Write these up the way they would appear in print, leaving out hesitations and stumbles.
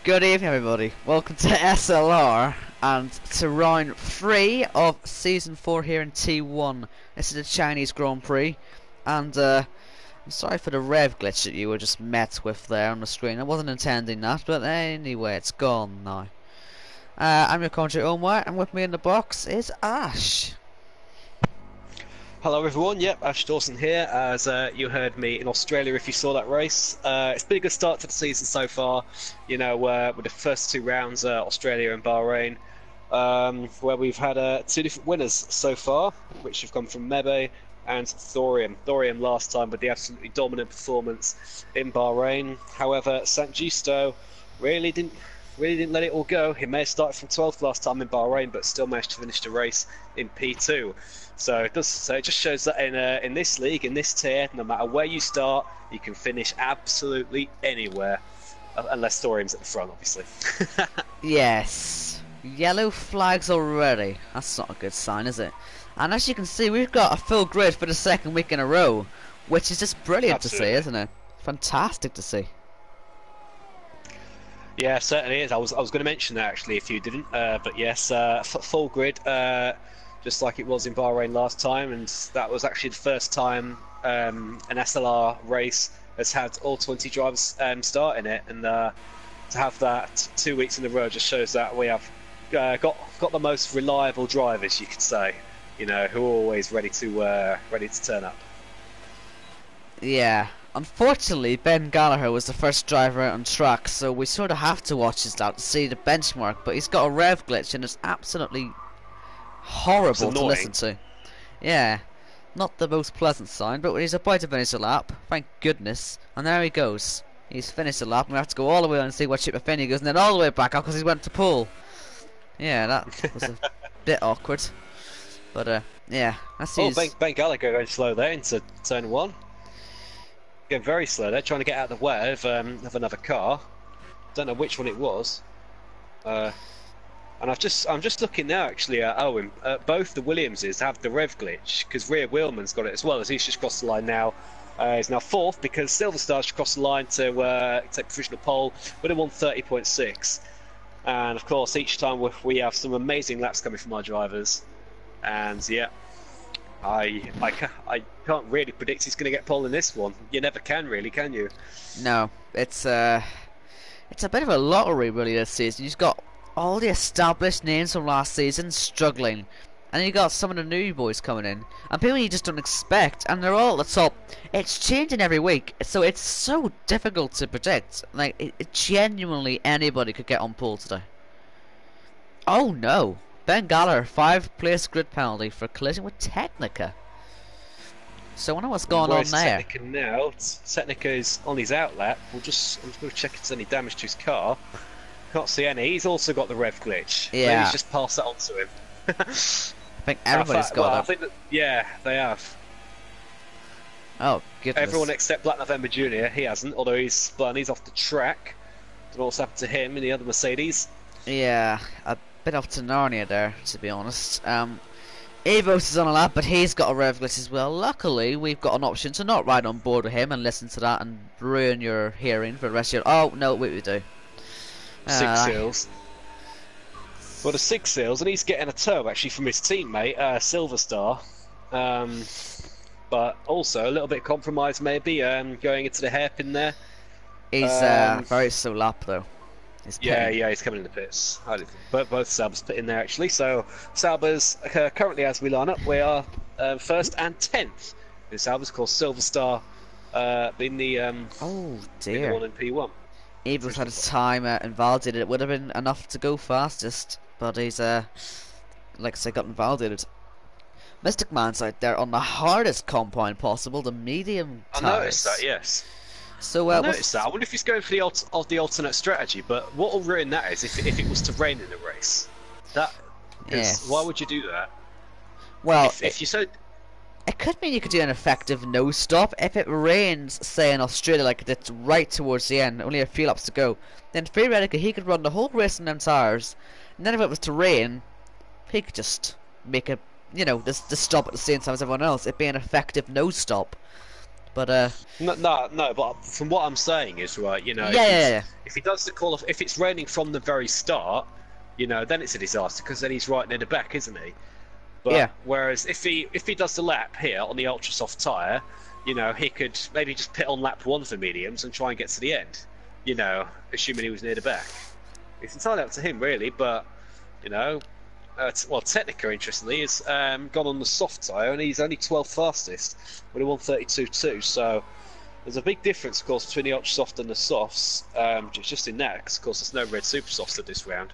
Good evening, everybody. Welcome to SLR and to round 3 of Season 4 here in T1. This is the Chinese Grand Prix, and I'm sorry for the rev glitch that you were just met with there on the screen. I wasn't intending that, but anyway, it's gone now. I'm your commentary Omar, and with me in the box is Ash. Hello everyone, yep, Ash Dawson here, as you heard me in Australia if you saw that race. It's been a good start to the season so far, you know, with the first two rounds, Australia and Bahrain, where we've had two different winners so far, which have come from Mebe and Thorium. Thorium last time with the absolutely dominant performance in Bahrain. However, Sant Giusto really didn't let it all go. He may have started from 12th last time in Bahrain, but still managed to finish the race in P2. So it just shows that in this league, in this tier, no matter where you start, you can finish absolutely anywhere, unless Thorium's at the front, obviously. Yes, yellow flags already. That's not a good sign, is it? And as you can see, we've got a full grid for the second week in a row, which is just brilliant to see, isn't it? Fantastic to see. Yeah, certainly is. I was going to mention that actually if you didn't, but yes, full grid, just like it was in Bahrain last time, and that was actually the first time an SLR race has had all 20 drivers start in it, and to have that 2 weeks in a row just shows that we have got the most reliable drivers, you could say, you know, who are always ready to turn up. Yeah. Unfortunately, Ben Gallagher was the first driver out on track, so we sort of have to watch his lap to see the benchmark, but he's got a rev glitch and it's absolutely horrible to listen to. Yeah, not the most pleasant sign, but he's about to finish the lap, thank goodness, and there he goes. He's finished the lap, and we have to go all the way on and see what Chip Finney goes, and then all the way back up because he went to pole. Yeah, that was a bit awkward, but yeah, that's his... Oh, Ben Gallagher going slow there into turn one. Going very slow there, trying to get out of the way of another car. Don't know which one it was. And I'm just looking now actually at Owen. Both the Williamses have the rev glitch because Rear Wheelman's got it as well, as he's just crossed the line now. He's now fourth because Silver Star's crossed the line to take provisional pole with a 1:30.6. And of course, each time we have some amazing laps coming from our drivers. And yeah. I can't really predict he's going to get pole in this one. You never can, really, can you? No, it's a bit of a lottery really this season. You've got all the established names from last season struggling, and then you got some of the new boys coming in, and people you just don't expect, and they're all at the top. It's changing every week, so it's so difficult to predict. Like, it genuinely anybody could get on pole today. Oh no! Ben Gallagher, 5-place grid penalty for collision with Technica. So I wonder what's going on there. Technica now? Technica is on his outlet. I'm just going to check if there's any damage to his car. Can't see any. He's also got the rev glitch. Yeah. Maybe he's just passed that on to him. I think everybody's got that. I think that, yeah, they have. Oh, goodness. Everyone except Black November Jr. He hasn't, although he's spun. He's off the track. Don't know what's happened to him in the other Mercedes. Yeah, a bit off to Narnia there, to be honest. Evos is on a lap, but he's got a rev glitch as well. Luckily, we've got an option to not ride on board with him and listen to that and ruin your hearing for the rest of your... Oh, no, wait, we do. Six Seals. Well, the Six Seals, and he's getting a tow actually from his teammate, Silver Star. But also a little bit compromised maybe, going into the hairpin there. He's very slow lap though. Yeah, he's coming in the pits. But both Saubers put in there actually. So Saubers currently, as we line up, we are first and 10th. The Saubers, of course, Silver Star being the oh dear, one in P1. Evans had his time invalidated. It would have been enough to go fastest, but he's like I say, got invalidated. Mystic Man's out there on the hardest compound possible, the medium tires. I noticed that, yes. So I noticed that. I wonder if he's going for the alternate strategy, but what will ruin that is if it was to rain in a race. Yes. Why would you do that? Well, if you said... It could mean you could do an effective no stop if it rains, say in Australia, like it's right towards the end, only a few laps to go. Then theoretically he could run the whole race on them tires, and then if it was to rain, he could just make a, you know, the stop at the same time as everyone else. It'd be an effective no stop. But No. But from what I'm saying is right. You know, yeah, yeah, yeah, if he does the if it's raining from the very start, you know, then it's a disaster because then he's right near the back, isn't he? yeah, But whereas if he does the lap here on the ultra soft tyre, you know, he could maybe just pit on lap one for mediums and try and get to the end. You know, assuming he was near the back. It's entirely up to him, really. But you know, well, Technica, interestingly, has gone on the soft tyre and he's only 12th fastest with a 132.2. So there's a big difference, of course, between the ultra soft and the softs. Just in that, because of course there's no red super softs at this round.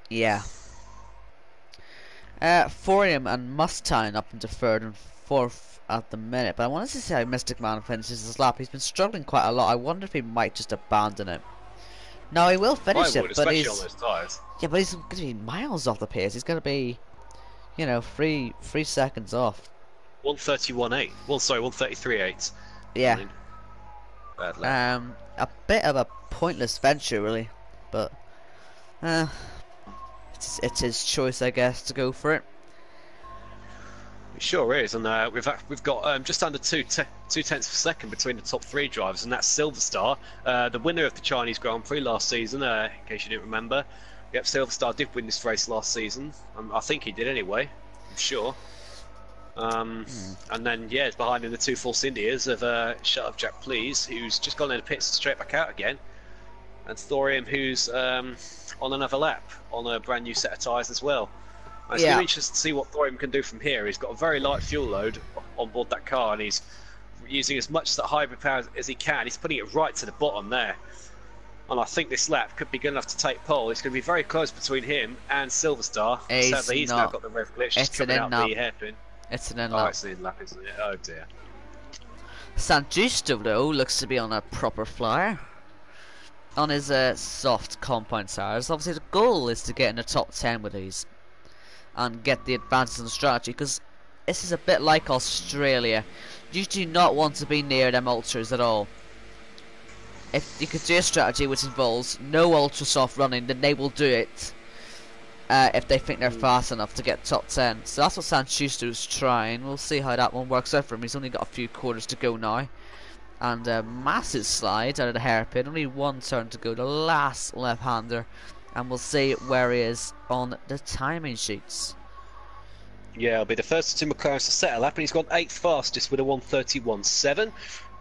yeah. Thorium and Mustang up into third and fourth at the minute, but I wanted to see how Mystic Man finishes his lap. He's been struggling quite a lot. I wonder if he might just abandon it. No, he will finish I would, it, but especially on he's those tyres. yeah, but he's going to be miles off the pace. He's going to be, you know, three seconds off. 131.8. Well, sorry, 133.8. Yeah. Bad lap. A bit of a pointless venture, really, but it's his choice, I guess, to go for it. It sure is, and we've got just under 2/10 of a second between the top three drivers, and that's Silver Star, the winner of the Chinese Grand Prix last season. In case you didn't remember, yep, Silver Star did win this race last season. I think he did anyway. I'm sure. And then yeah, it's behind him the two Force Indias of Shut Up Jack Please, who's just gone in the pits straight back out again, and Thorium, who's on another lap on a brand new set of tyres as well. It's going to be interesting to see what Thorium can do from here. He's got a very light fuel load on board that car, and he's using as much of that hybrid power as he can. He's putting it right to the bottom there. And I think this lap could be good enough to take pole. It's going to be very close between him and Silver Star. Sadly, he's now got the rev glitch just coming out the hairpin. It's an end Oh, lap. it's an in lap, isn't it? Oh dear. San Giusto, though, looks to be on a proper flyer. On his soft compound tires. Obviously, the goal is to get in the top 10 with these and get the advantage in the strategy, because this is a bit like Australia. You do not want to be near them ultras at all. If you could do a strategy which involves no ultra soft running, then they will do it if they think they're fast enough to get top 10. So that's what San Giusto is trying. We'll see how that one works out for him. He's only got a few quarters to go now. And a massive slide out of the hairpin. Only one turn to go. The last left-hander. And we'll see where he is on the timing sheets. Yeah, it'll be the first of two McLarens to set a lap, and he's gone 8th fastest with a 131.7.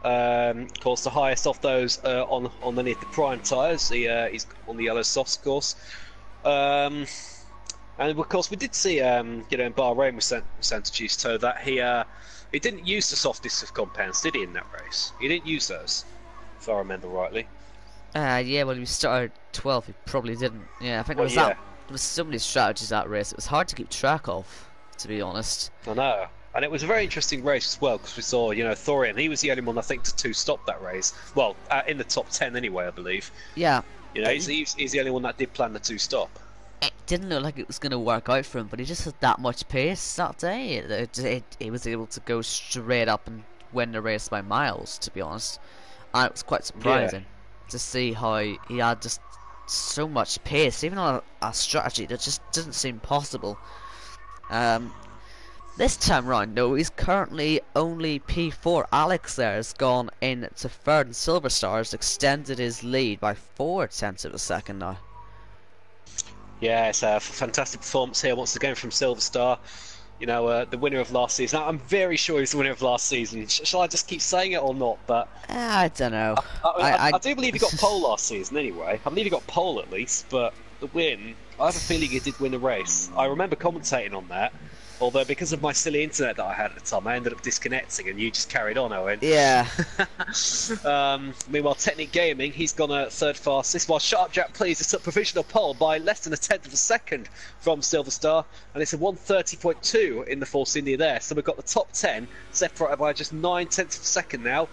Of course, the highest of those on underneath the prime tyres. He's on the yellow softs, of course. And of course, we did see, you know, in Bahrain with Santa Giusto that he didn't use the softest of compounds, did he, in that race? He didn't use those, if I remember rightly. Yeah, well, he started 12th. He probably didn't. Yeah, I think there was so many strategies that race. It was hard to keep track of, to be honest. I know. And it was a very interesting race as well, because we saw, you know, Thorium. He was the only one, I think, to two-stop that race. Well, in the top 10 anyway, I believe. Yeah. You know, he's the only one that did plan the two-stop. It didn't look like it was going to work out for him, but he just had that much pace that day. He was able to go straight up and win the race by miles, to be honest. And it was quite surprising to see how he had just so much pace, even on a strategy that just didn't seem possible. This time round, though, he's currently only P4. Alex there has gone in to third, and Silver Star has extended his lead by 4/10 of a second now. Yeah, it's a fantastic performance here once again from Silver Star. You know, the winner of last season. I'm very sure he's the winner of last season. Shall I just keep saying it or not? But I don't know. I do believe he got pole last season anyway. I believe he got pole at least, but the win, I have a feeling he did win the race. I remember commentating on that. Although, because of my silly internet that I had at the time, I ended up disconnecting and you just carried on, Owen. Yeah. Meanwhile, Technic Gaming, he's gone third fastest, while Shut Up Jack Please is took provisional pole by less than 1/10 of a second from Silver Star, and it's a 130.2 in the Force India there. So we've got the top 10 separated by just 9/10 of a second now,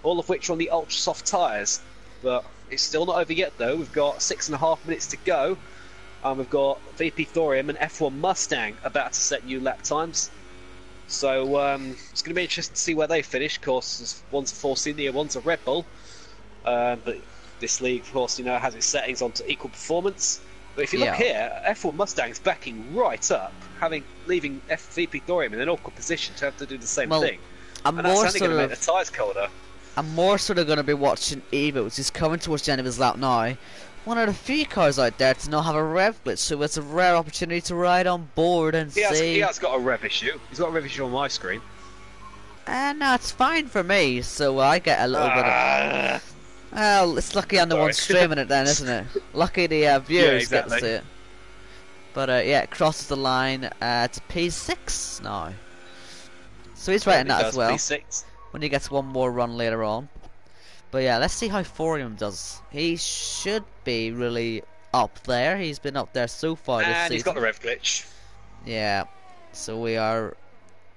all of which are on the ultra soft tyres. But it's still not over yet, though. We've got 6.5 minutes to go. We've got VP Thorium and F1 Mustang about to set new lap times. So it's going to be interesting to see where they finish. Of course, one's a Force India, one's a Red Bull. But this league, of course, you know, has its settings onto equal performance. But if you look here, F1 Mustang's backing right up, leaving VP Thorium in an awkward position to have to do the same thing. I'm And that's more only going sort to make the of, tyres colder. I'm more sort of going to be watching Evo's. He's coming towards the end of his lap now. One of the few cars out there to not have a rev glitch, so it's a rare opportunity to ride on board and He see. has got a rev issue. He's got a rev issue on my screen. And no, it's fine for me, so I get a little bit of. Ah, Well, it's lucky I'm the one sorry. streaming it then, isn't it? Lucky the Yeah, viewers get to exactly. see it. But yeah, it crosses the line to P6 now. So he's writing that as well. P6. When he gets one more run later on. But yeah, let's see how Forium does. He should be really up there. He's been up there so far this season. And he's got the rev glitch. Yeah. So we are,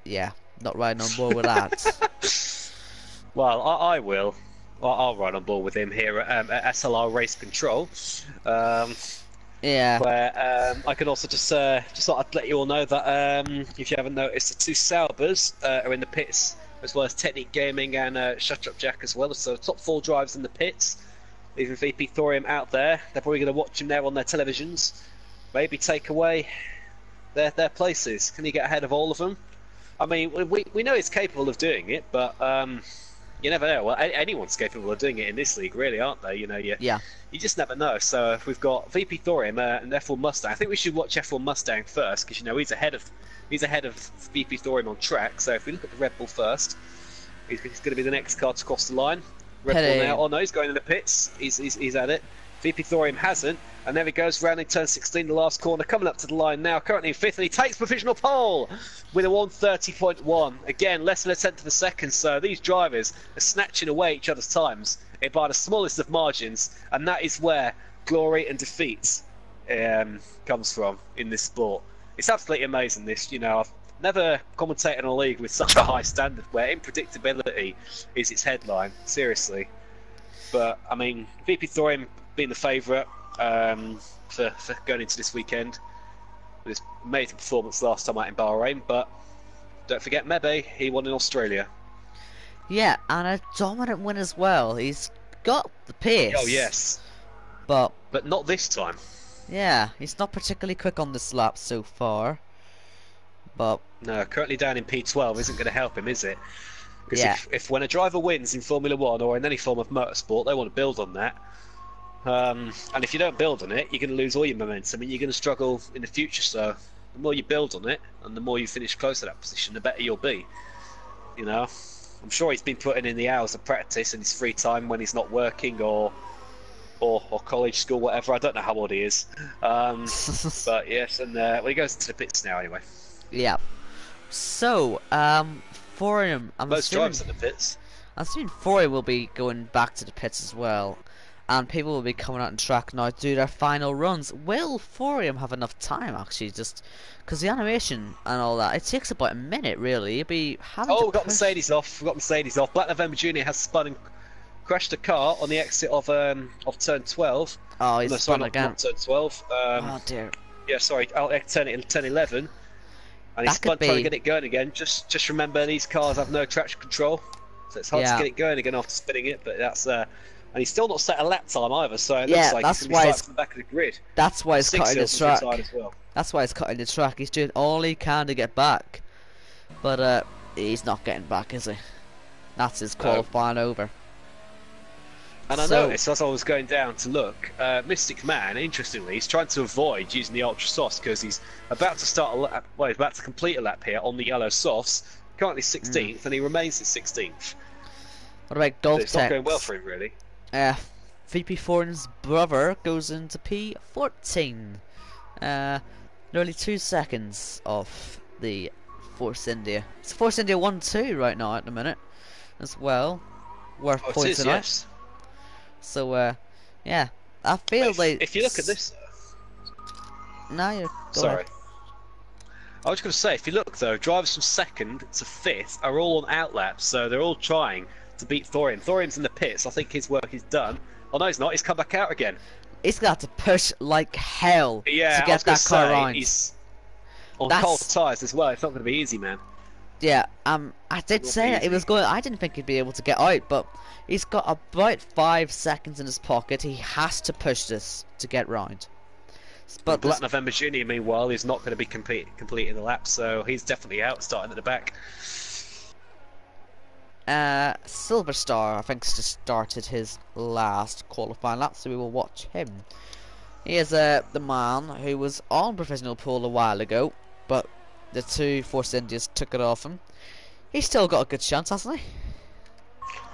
yeah, not riding on board with that. Well, I will. I'll ride on board with him here at SLR Race Control. Yeah. Where I can also just thought I'd let you all know that if you haven't noticed, the two Saubers are in the pits, as well as Technique Gaming and Shut Up Jack as well. So top 4 drivers in the pits, leaving VP Thorium out there. They're probably going to watch him there on their televisions, maybe take away their places. Can he get ahead of all of them? I mean, we know he's capable of doing it, but you never know. Well, anyone's capable of doing it in this league, really, aren't they? You know, you just never know. So if we've got VP Thorium and F1 Mustang. I think we should watch F1 Mustang first, because you know he's ahead of VP Thorium on track. So if we look at the Red Bull first, he's going to be the next car to cross the line. Red Bull now. Oh no, he's going in the pits. He's at it. VP Thorium hasn't, and there he goes, rounding turn 16, the last corner, coming up to the line now, currently in 5th, and he takes provisional pole with a 1:30.1. Again, less than a tenth of a second, so these drivers are snatching away each other's times by the smallest of margins, and that is where glory and defeat comes from in this sport. It's absolutely amazing, this. You know, I've never commentated on a league with such a high standard, where unpredictability is its headline, seriously. But, I mean, VP Thorium being the favourite for going into this weekend with his amazing performance last time out in Bahrain, but don't forget Mebe, he won in Australia. Yeah, and a dominant win as well. He's got the pace. Oh yes, but not this time. Yeah, he's not particularly quick on this lap so far. But no, currently down in P12 isn't going to help him, is it? Because yeah. if when a driver wins in Formula 1 or in any form of motorsport, they want to build on that. And if you don't build on it, you're going to lose all your momentum and you're going to struggle in the future. So the more you build on it and the more you finish close to that position, the better you'll be. You know, I'm sure he's been putting in the hours of practice in his free time when he's not working or college, school, whatever. I don't know how old he is. But yes, and well, he goes into the pits now anyway. Yeah. So, Forium, most drivers in the pits. I'm assuming Forium will be going back to the pits as well. And people will be coming out on track now to do their final runs. Will Forium have enough time, actually? Just because the animation and all that, it takes about a minute, really. You'll be having we've got Mercedes off. We've got Mercedes off. Black November Jr. has spun and crashed a car on the exit of turn 12. Oh, he's spun again. Not turn 12. Oh dear. Yeah, sorry. Turn 11. And he's spun trying to get it going again. Just remember, these cars have no traction control, so it's hard to get it going again after spinning it. But that's and he's still not set a lap time either, so it looks like he's going to be starting from the back of the grid. That's why he's cutting the track. As well. That's why he's cutting the track. He's doing all he can to get back, but he's not getting back, is he? That's his qualifying over. And I noticed as I was going down to look, Mystic Man, interestingly, he's trying to avoid using the Ultra Softs because he's about to start a lap. Well, he's about to complete a lap here on the yellow softs. Currently 16th, and he remains at 16th. What about Golf It's not going well for him, really. VP Thorn's brother goes into P14. Nearly 2 seconds off the Force India. It's Force India 1-2 right now at the minute, as well. Worth pointing out. Yes. So, yeah, I feel like if you look at this. No, you're. Sorry. I was going to say, if you look though, drivers from 2nd to 5th are all on outlaps, so they're all trying to beat Thorium. Thorium's in the pits. I think his work is done. Oh no, he's not. He's come back out again. He's got to push like hell to I get was that car on. He's on cold tyres as well. It's not going to be easy, man. Yeah, I did say it was going. I didn't think he'd be able to get out, but he's got about 5 seconds in his pocket. He has to push this to get round. But Black November Jr. meanwhile is not going to be completing the lap, so he's definitely out, starting at the back. Silver Star, I think, just started his last qualifying lap, so we will watch him. He is the man who was on professional pole a while ago, but the two Force Indians took it off him. He's still got a good chance, hasn't he?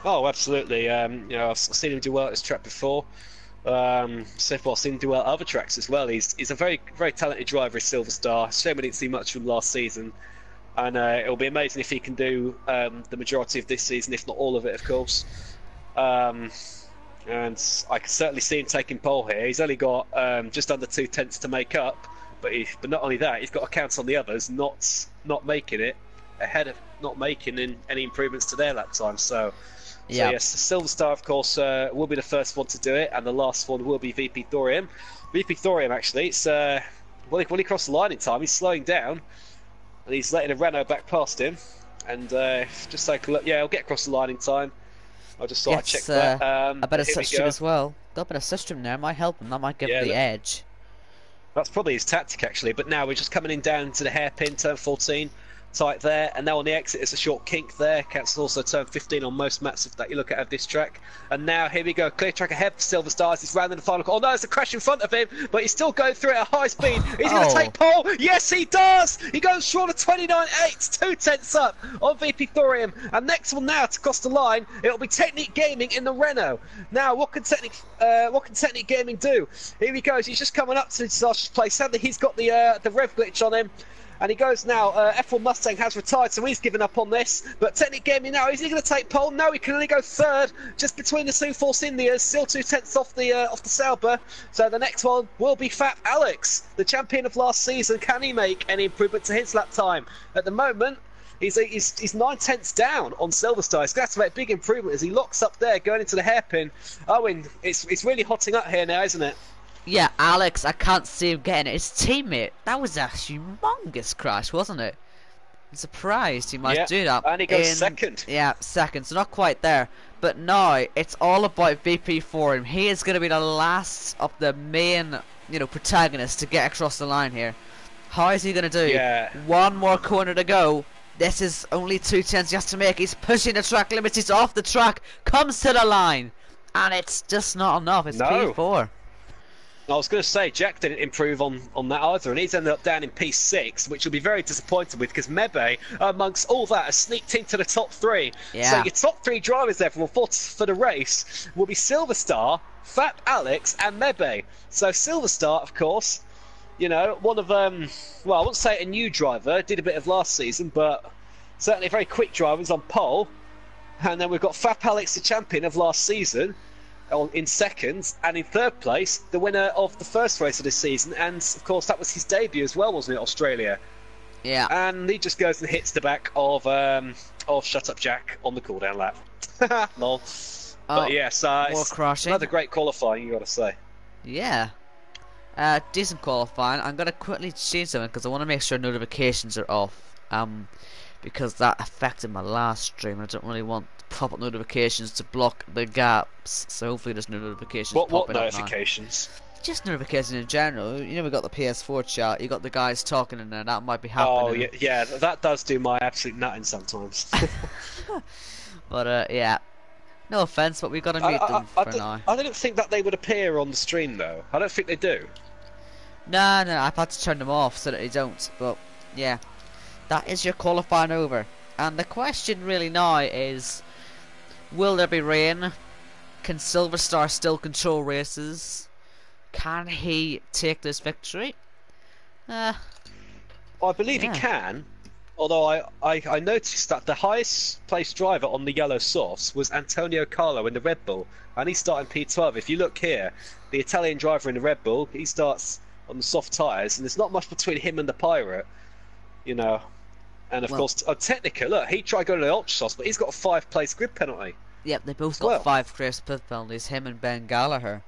Oh, absolutely. You know, I've seen him do well at this track before. So far, I've seen him do well at other tracks as well. He's a very talented driver, is Silver Star. Shame we didn't see much from last season, and it'll be amazing if he can do the majority of this season, if not all of it, of course. And I can certainly see him taking pole here. He's only got just under 2/10 to make up, but not only that, he's got to count on the others not making it ahead of not making any improvements to their lap time. So yes, the Silver Star, of course, will be the first one to do it, and the last one will be VP Thorium. VP Thorium, actually, it's when he crossed the line in time, he's slowing down, and he's letting a Renault back past him. And just take a look. Yeah, he'll get across the line in time. I just thought I'd check that. A bit of system as well. Got a bit of system there. Might help him. That might give him the edge. That's probably his tactic, actually. But now we're just coming in down to the hairpin, turn 14. Tight there, and now on the exit it's a short kink there. Cancels also turn 15 on most maps that you look at of this track. And now here we go, clear track ahead for Silver Stars. He's rounding the final corner. Oh no, it's a crash in front of him, but he's still going through it at high speed. He's going to take pole. Yes, he does. He goes short of 29.8, 2/10 up on VP Thorium. And next one now to cross the line, it'll be Technique Gaming in the Renault. Now, what can Technique Gaming do? Here he goes. He's just coming up to Sasha's place. Sadly, he's got the rev glitch on him. And he goes now, F1 Mustang has retired, so he's given up on this. But Technic Gaming now, is he going to take pole? No, he can only go third, just between the two Force Indias, still 2/10 off the Sauber. So the next one will be Fat Alex, the champion of last season. Can he make any improvement to his lap time? At the moment, he's 9/10 down on Silver Star. He's going to have to make a big improvement as he locks up there, going into the hairpin. Owen, it's really hotting up here now, isn't it? Yeah, Alex, I can't see him getting it. His teammate, that was a humongous crash, wasn't it? I'm surprised he might do that. And he goes second. Yeah, second, so not quite there. But now, it's all about VP for him. He is going to be the last of the main, protagonists to get across the line here. How is he going to do? Yeah. One more corner to go. This is only 2/10 he has to make. He's pushing the track limits. He's off the track. Comes to the line. And it's just not enough. It's P4. I was going to say, Jack didn't improve on that either, and he's ended up down in P6, which you'll be very disappointed with, because Mebe, amongst all that, has sneaked into the top three. Yeah. So your top three drivers there for the race will be Silver Star, Fat Alex, and Mebe. So Silver Star, of course, one of well, I wouldn't say a new driver, did a bit of last season, but certainly a very quick driver. He's on pole. And then we've got Fat Alex, the champion of last season, in second, and in third place, the winner of the first race of this season, and of course that was his debut as well, wasn't it, Australia? Yeah. And he just goes and hits the back of Shut Up Jack on the cooldown lap. Lol. But yes, it's another great qualifying, you got to say. Yeah. Decent qualifying. I'm gonna quickly change something because I want to make sure notifications are off. Because that affected my last stream. I don't really want pop-up notifications to block the gaps. So hopefully there's no notifications. What notifications? Just notifications in general. We got the PS4 chat. You got the guys talking in there. That might be happening. Oh yeah, that does do my absolute nutting sometimes. But yeah. No offense, but we've got to meet them for now. I didn't think that they would appear on the stream though. I don't think they do. No, I've had to turn them off so that they don't. But yeah. That is your qualifying over. And the question really now is, will there be rain? Can Silver Star still control races? Can he take this victory? I believe he can. Although I noticed that the highest placed driver on the yellow source was Antonio Carlo in the Red Bull. And he's starting P12. If you look here, the Italian driver in the Red Bull, he starts on the soft tyres. And there's not much between him and the Pirate. And of course, Technica, look, he tried going to the Ultrasos, but he's got a 5-place grid penalty. Yep, they both got 5 race grid penalties, him and Ben Gallagher.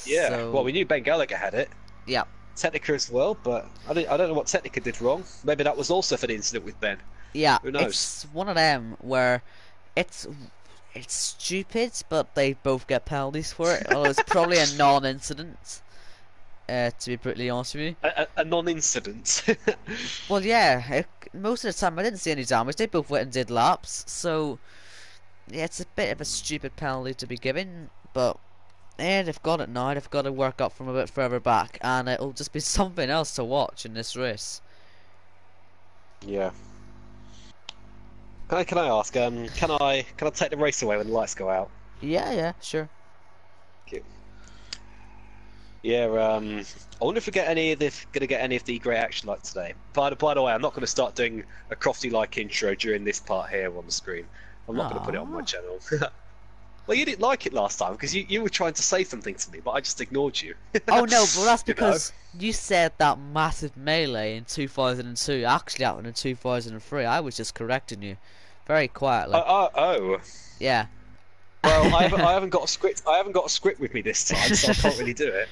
Yeah, so... well, we knew Ben Gallagher had it. Yeah. Technica as well, but I don't know what Technica did wrong. Maybe that was also for the incident with Ben. Yeah, who knows? It's one of them where it's stupid, but they both get penalties for it. Although it's probably a non-incident. To be brutally honest with you, a non-incident. Well, yeah. Most of the time, I didn't see any damage. They both went and did laps, so yeah, it's a bit of a stupid penalty to be given, but yeah, they've got it now. They've got to work up from a bit further back, and it'll just be something else to watch in this race. Yeah. Can I ask? Can I take the race away when the lights go out? Yeah, yeah, sure. Thank you. Yeah. I wonder if we gonna get any of the great action like today. By the way, I'm not going to start doing a Crofty-like intro during this part here on the screen. I'm not going to put it on my channel. Well, you didn't like it last time because you were trying to say something to me, but I just ignored you. Oh no, but that's You know? because you said that massive melee in 2002 actually happened in 2003. I was just correcting you, very quietly. Oh. Yeah. Well, I haven't got a script. I haven't got a script with me this time, so I can't really do it.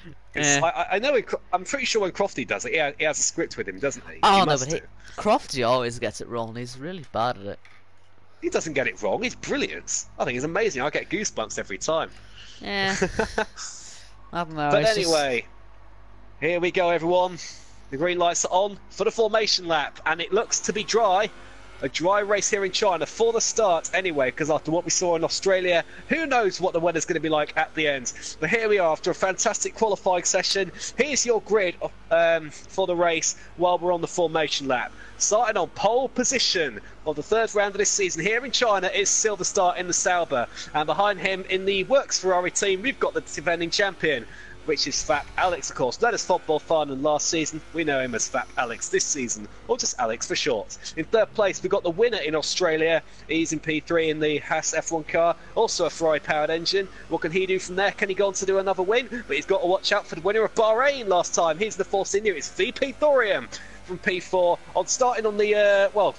I know. I'm pretty sure when Crofty does it, he has a script with him, doesn't he? Oh He no, must but do. Crofty always gets it wrong. He's really bad at it. He doesn't get it wrong. He's brilliant. I think he's amazing. I get goosebumps every time. Yeah. I don't know. But it's anyway, here we go, everyone. The green lights are on for the formation lap, and it looks to be dry. A dry race here in China for the start anyway, because after what we saw in Australia, who knows what the weather's going to be like at the end. But here we are after a fantastic qualifying session. Here's your grid for the race while we're on the formation lap. Starting on pole position of the third round of this season here in China is Silverstar in the Sauber, and behind him in the Works Ferrari team we've got the defending champion, which is Fap Alex, of course. Led us football fun last season. We know him as Fap Alex this season, or just Alex for short. In third place, we've got the winner in Australia. He's in P3 in the Haas F1 car, also a Ferrari-powered engine. What can he do from there? Can he go on to do another win? But he's got to watch out for the winner of Bahrain last time. Here's the Force India. It's VP Thorium from P4 on starting on the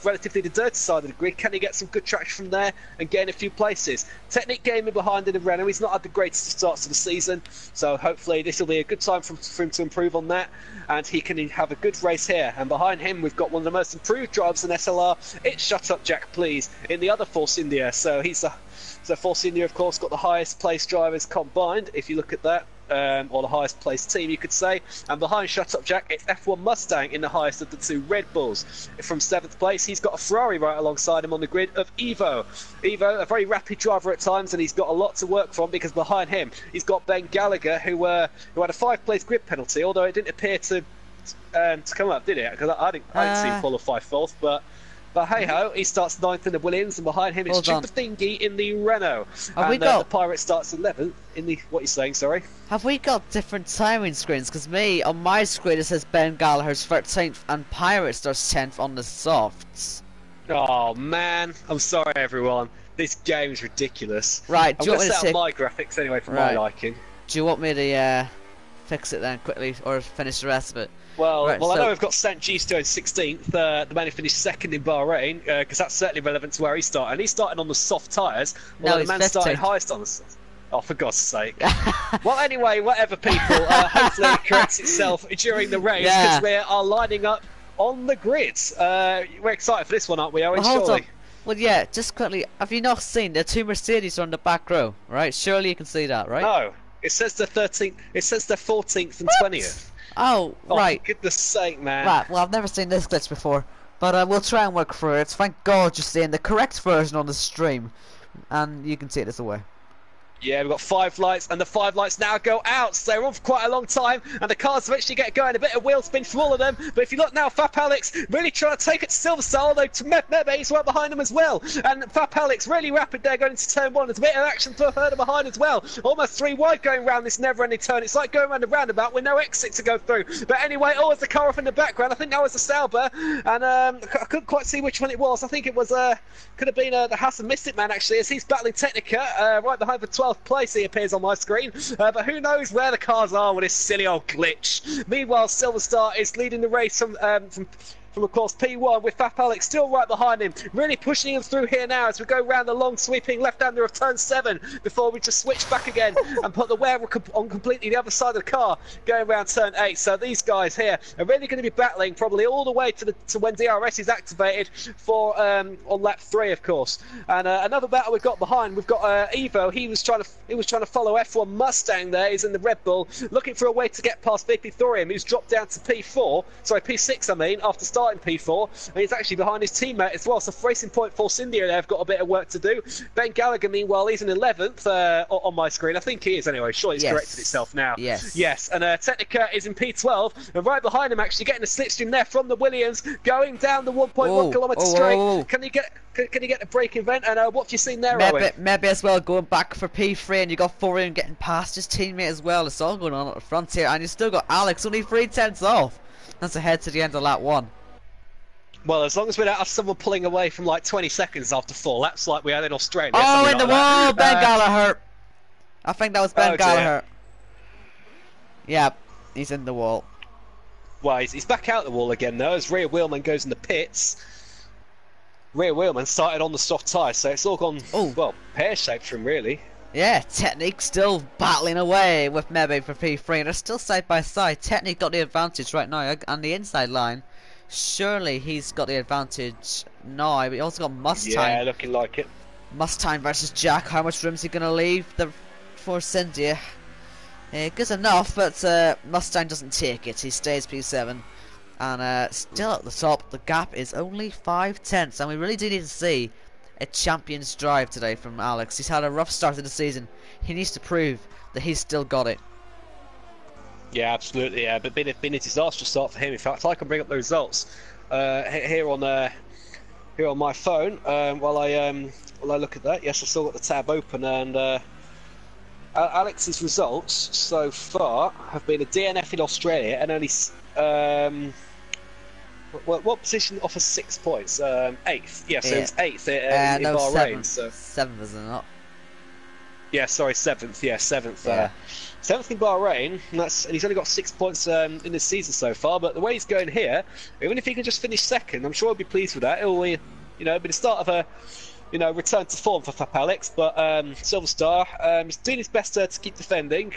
relatively the dirty side of the grid. Can he get some good traction from there and gain a few places? Technic gaming behind in the Renault. He's not had the greatest starts of the season, so hopefully this will be a good time for him to improve on that, and he can have a good race here. And behind him we've got one of the most improved drivers in SLR. It's Shut Up Jack Please in the other Force India. So Force India, of course, got the highest placed drivers combined, if you look at that. Or the highest placed team, you could say. And behind Shut Up Jack, it's F1 Mustang in the highest of the two Red Bulls. From 7th place, he's got a Ferrari right alongside him on the grid of Evo. Evo, a very rapid driver at times, and he's got a lot to work from, because behind him, he's got Ben Gallagher, who had a 5th-place grid penalty, although it didn't appear to come up, did it? Because I didn't see him qualify 4th, but hey ho, he starts 9th in the Williams, and behind him it's Super Thingy in the Renault. The Pirate starts 11th in the. What are you saying? Sorry. Have we got different timing screens? Because on my screen it says Ben Gallagher's 13th and Pirate starts 10th on the softs. Oh man, I'm sorry everyone. This game's ridiculous. Right, I'm going to set up my graphics anyway for my liking. Do you want me to fix it then quickly, or finish the rest of it? Well, I know we've got Sant Gisto in 16th, the man who finished 2nd in Bahrain, because that's certainly relevant to where he started. And he's starting on the soft tyres, while the man started highest on the soft. Oh, for God's sake. Well, anyway, whatever, people. Hopefully it corrects itself during the race, because we are lining up on the grid. We're excited for this one, aren't we, Owen? Well, surely. Well, yeah, just quickly, have you not seen the two Mercedes on the back row, right? Surely you can see that, right? No. It says the 13th, it says the 14th and 20th. Oh, right. For goodness sake, man. Right, well, I've never seen this glitch before, but we'll try and work through it. Thank God you're seeing the correct version on the stream, and you can see it this way. Yeah, we've got 5 lights, and the 5 lights now go out, so they're on for quite a long time, and the cars eventually get going. A bit of wheel spin for all of them, but if you look now, Fap Alex really trying to take it to Silverstar, although Mebe's right behind him as well, and Fap Alex really rapid there going into turn 1. There's a bit of action further behind as well, almost 3 wide going round this never-ending turn. It's like going around a roundabout with no exit to go through. But anyway, there's the car off in the background. I think that was the Sauber, and I couldn't quite see which one it was. I think it was could have been the Haas and Mystic man, actually, as he's battling Technica right behind the 12th place. He appears on my screen, but who knows where the cars are with this silly old glitch. Meanwhile, Silverstar is leading the race from of course P1, with Fap Alex still right behind him, really pushing him through here now as we go round the long sweeping left-hander of turn 7 before we just switch back again and put the wear on completely the other side of the car going around turn 8. So these guys here are really going to be battling probably all the way to when DRS is activated for on lap 3, of course. And another battle we've got behind, we've got Evo. He was trying to follow F1 Mustang there. He's in the Red Bull, looking for a way to get past VP Thorium, who's dropped down to P6 I mean, after starting start in P4, and he's actually behind his teammate as well. So for Racing Point Force India, they've got a bit of work to do. Ben Gallagher, meanwhile, he's in 11th on my screen. I think he is anyway. Sure, it's corrected itself now. Yes. And Technica is in P12, and right behind him, actually getting a slipstream there from the Williams, going down the 1.1 kilometre straight. Can he get the break event? And what have you seen there, Owen? Maybe as well going back for P3, and you got Fourier getting past his teammate as well. It's all going on at the front here, and you still got Alex only 3/10 off. That's ahead to the end of lap 1. Well, as long as we don't have someone pulling away from like 20 seconds after 4 laps like we had in Australia. Oh, in the wall! Ben Gallagher! I think that was Ben Gallagher. Yeah, he's in the wall. Well, he's back out the wall again though, as Rear Wheelman goes in the pits. Rear Wheelman started on the soft tyre, so it's all gone, well, pear-shaped for him really. Yeah, Technique still battling away with Mebe for P3, and they're still side by side. Technique got the advantage right now on the inside line. Surely he's got the advantage now, but he also got Mustang. Yeah, looking like it. Mustang versus Jack. How much room is he going to leave for Cynthia? Good enough, but Mustang doesn't take it. He stays P7. And still at the top, the gap is only 5/10, and we really do need to see a champion's drive today from Alex. He's had a rough start to the season. He needs to prove that he's still got it. Yeah, absolutely. Yeah, but been a disastrous start for him. In fact, I can bring up the results here on my phone while I look at that. Yes, I've still got the tab open, and Alex's results so far have been a DNF in Australia and only what position offers 6 points? 8th. Yeah, so it's 8th in no, Bahrain. 7th, is it not? Yeah, sorry, 7th. Yeah, 7th. 7th in Bahrain, and he's only got 6 points in this season so far. But the way he's going here, even if he can just finish second, I'm sure he'll be pleased with that. It'll be the start of a return to form for Fap Alex. But Silver Star, he's doing his best to keep defending.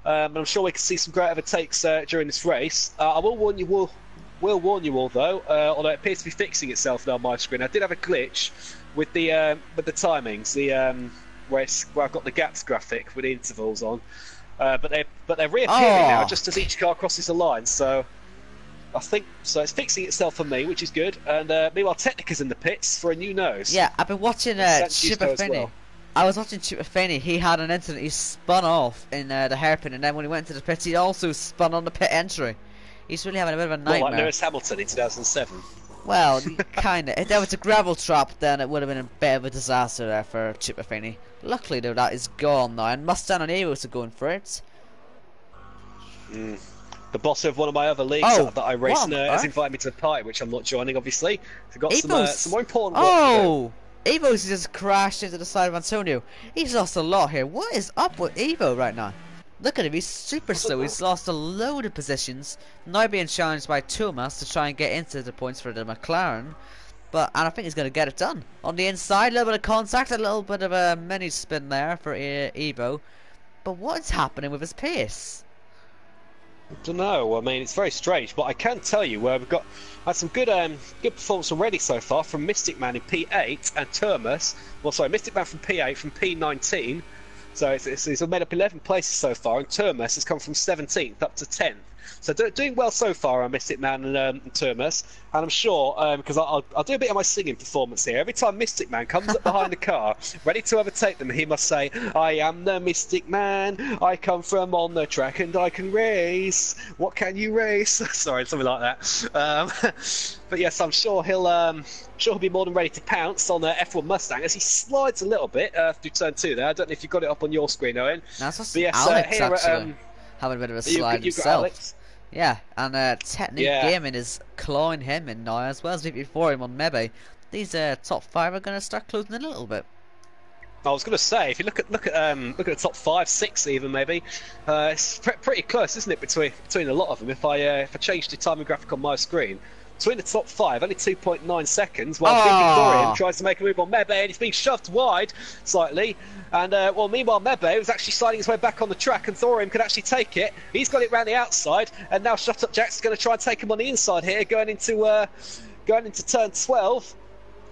And I'm sure we can see some great overtakes during this race. I will warn you all though, although it appears to be fixing itself now on my screen. I did have a glitch with the timings, where I've got the gaps graphic with the intervals on, but they're reappearing now just as each car crosses the line. So I think it's fixing itself for me, which is good. And meanwhile, Technica's in the pits for a new nose. Yeah, I've been watching Chipper Finney. Well. I was watching Chipper Finney. He had an incident. He spun off in the hairpin, and then when he went to the pits, he also spun on the pit entry. He's really having a bit of a nightmare. Well, like Lewis Hamilton in 2007. Well, kinda. If there was a gravel trap, then it would have been a bit of a disaster there for Chipper Finney. Luckily, though, that is gone now, and Mustang and Evos are going for it. The boss of one of my other leagues that I race has invited me to the party, which I'm not joining, obviously. I've got some more important work to do. Evos just crashed into the side of Antonio. He's lost a lot here. What is up with Evo right now? Look at him, he's super slow. He's lost a load of positions. Now being challenged by Thomas to try and get into the points for the McLaren. And I think he's going to get it done. On the inside, a little bit of contact, a little bit of a mini spin there for Evo. But what's happening with his pace? I don't know. I mean, it's very strange, but I can tell you we've had some good performance already so far from Mystic Man in P8 and Termus. Well, sorry, Mystic Man from P8 from P19. So he's made up 11 places so far, and Termus has come from 17th up to 10th. So doing well so far on Mystic Man and Termus, and I'm sure, because I'll do a bit of my singing performance here. Every time Mystic Man comes up behind the car, ready to overtake them, he must say, "I am the Mystic Man, I come from on the track and I can race. What can you race?" Sorry, something like that. But yes, I'm sure he'll be more than ready to pounce on the F1 Mustang as he slides a little bit through turn 2 there. I don't know if you've got it up on your screen, Owen. That's what's Alex, actually. Having a bit of a slide himself. Yeah, and Technique Gaming is clawing him in now, as well as before him on Mebe. These top 5 are going to start closing in a little bit. I was going to say, if you look at the top 5, 6 even maybe, it's pretty close, isn't it, between a lot of them? If I change the timing graphic on my screen, between the top 5, only 2.9 seconds, while Big Dorian tries to make a move on Mebe, and he's being shoved wide slightly. And meanwhile, Mebe was actually sliding his way back on the track, and Thorium could actually take it. He's got it round the outside, and now Shut Up Jack's going to try and take him on the inside here, going into turn 12.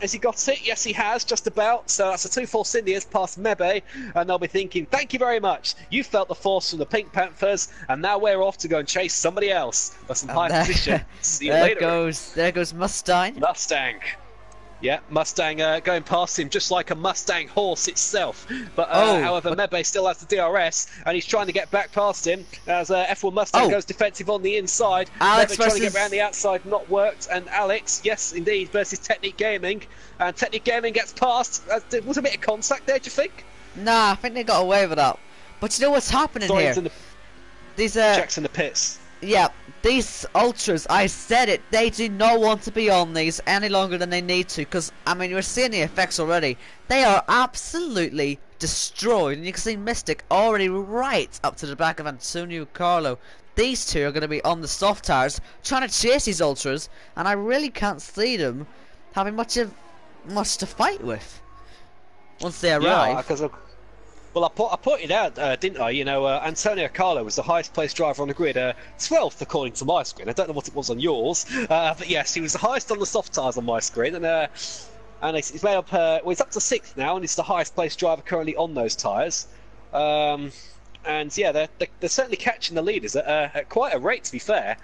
Has he got it? Yes, he has, just about. So that's a 2-4 Cindy has passed Mebe, and they'll be thinking, thank you very much. You felt the force from the Pink Panthers, and now we're off to go and chase somebody else for some high position. See you later. There goes Mustang. Mustang. Yeah, Mustang going past him just like a Mustang horse itself. But however, Mebe still has the DRS, and he's trying to get back past him as F1 Mustang goes defensive on the inside. Alex Mebe trying to get around the outside, not worked. And Alex, yes, indeed, versus Technic Gaming. And Technic Gaming gets past. Was a bit of contact there, do you think? Nah, I think they got away with that. But you know what's happening here? These Jack's in the pits. Yeah, these ultras, I said it, they do not want to be on these any longer than they need to, because, I mean, you're seeing the effects already. They are absolutely destroyed, and you can see Mystic already right up to the back of Antonio Carlo. These two are going to be on the soft tires, trying to chase these ultras, and I really can't see them having much to fight with once they arrive. Yeah, because well, I pointed out, didn't I? You know, Antonio Carlo was the highest placed driver on the grid, 12th according to my screen. I don't know what it was on yours, but yes, he was the highest on the soft tyres on my screen, and he's made up. Well, he's up to 6th now, and he's the highest placed driver currently on those tyres. And yeah, they're certainly catching the leaders at quite a rate, to be fair.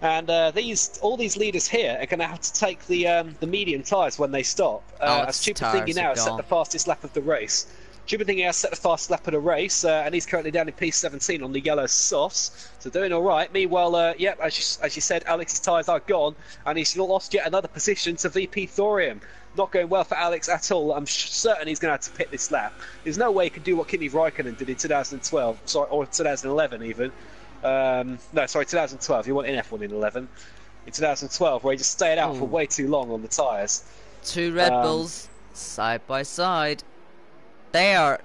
And all these leaders here are going to have to take the medium tyres when they stop. A stupid thing now is set the fastest lap of the race. Stupid thing, he has set the fast lap of the race, and he's currently down in P17 on the yellow softs, so doing all right. Meanwhile, yep, as you said, Alex's tyres are gone, and he's lost yet another position to VP Thorium. Not going well for Alex at all. I'm certain he's going to have to pit this lap. There's no way he can do what Kimi Raikkonen did in 2012, sorry, or 2011 even. No, sorry, 2012. He went in F1 in 11. In 2012, where he just stayed out for way too long on the tyres. Two Red Bulls side by side.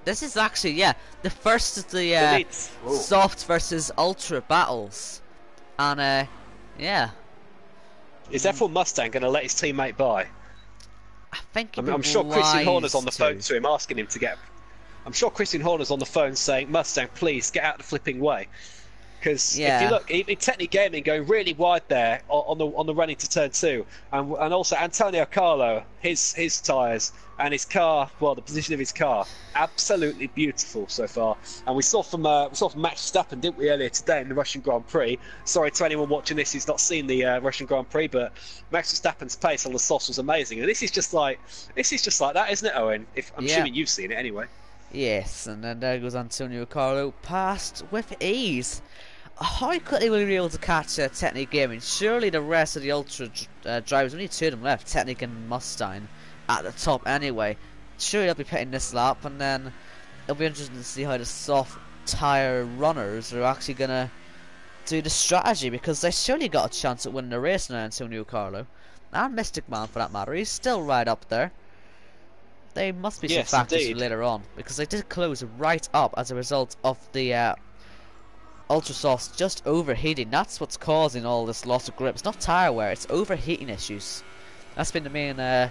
This is actually, yeah, the first of the soft versus ultra battles, and yeah. Is F1 Mustang going to let his teammate by? I think. I'm sure Christian Horner's on the phone to him, asking him to get. I'm sure Christian Horner's on the phone saying, "Mustang, please get out the flipping way." Because if you look, even Technic Gaming going really wide there on the run into turn 2, and also Antonio Carlo, his tyres and his car, well, the position of his car, absolutely beautiful so far. And we saw from Max Verstappen, didn't we, earlier today in the Russian Grand Prix? Sorry to anyone watching this who's not seen the Russian Grand Prix, but Max Verstappen's pace on the softs was amazing. And this is just like that, isn't it, Owen? I'm assuming you've seen it anyway. Yes, and then there goes Antonio Carlo, past with ease. How quickly will we be able to catch Technic Gaming? Surely the rest of the Ultra drivers, only 2 of them left, Technic and Mustang, at the top anyway. Surely they'll be pitting this lap, and then it'll be interesting to see how the soft tyre runners are actually going to do the strategy, because they surely got a chance at winning the race now, Antonio Carlo. And Mystic Man for that matter, he's still right up there. They must be some factors for later on, because they did close right up as a result of the Ultra Softs just overheating. That's what's causing all this loss of grip. It's not tyre wear, it's overheating issues. That's been the main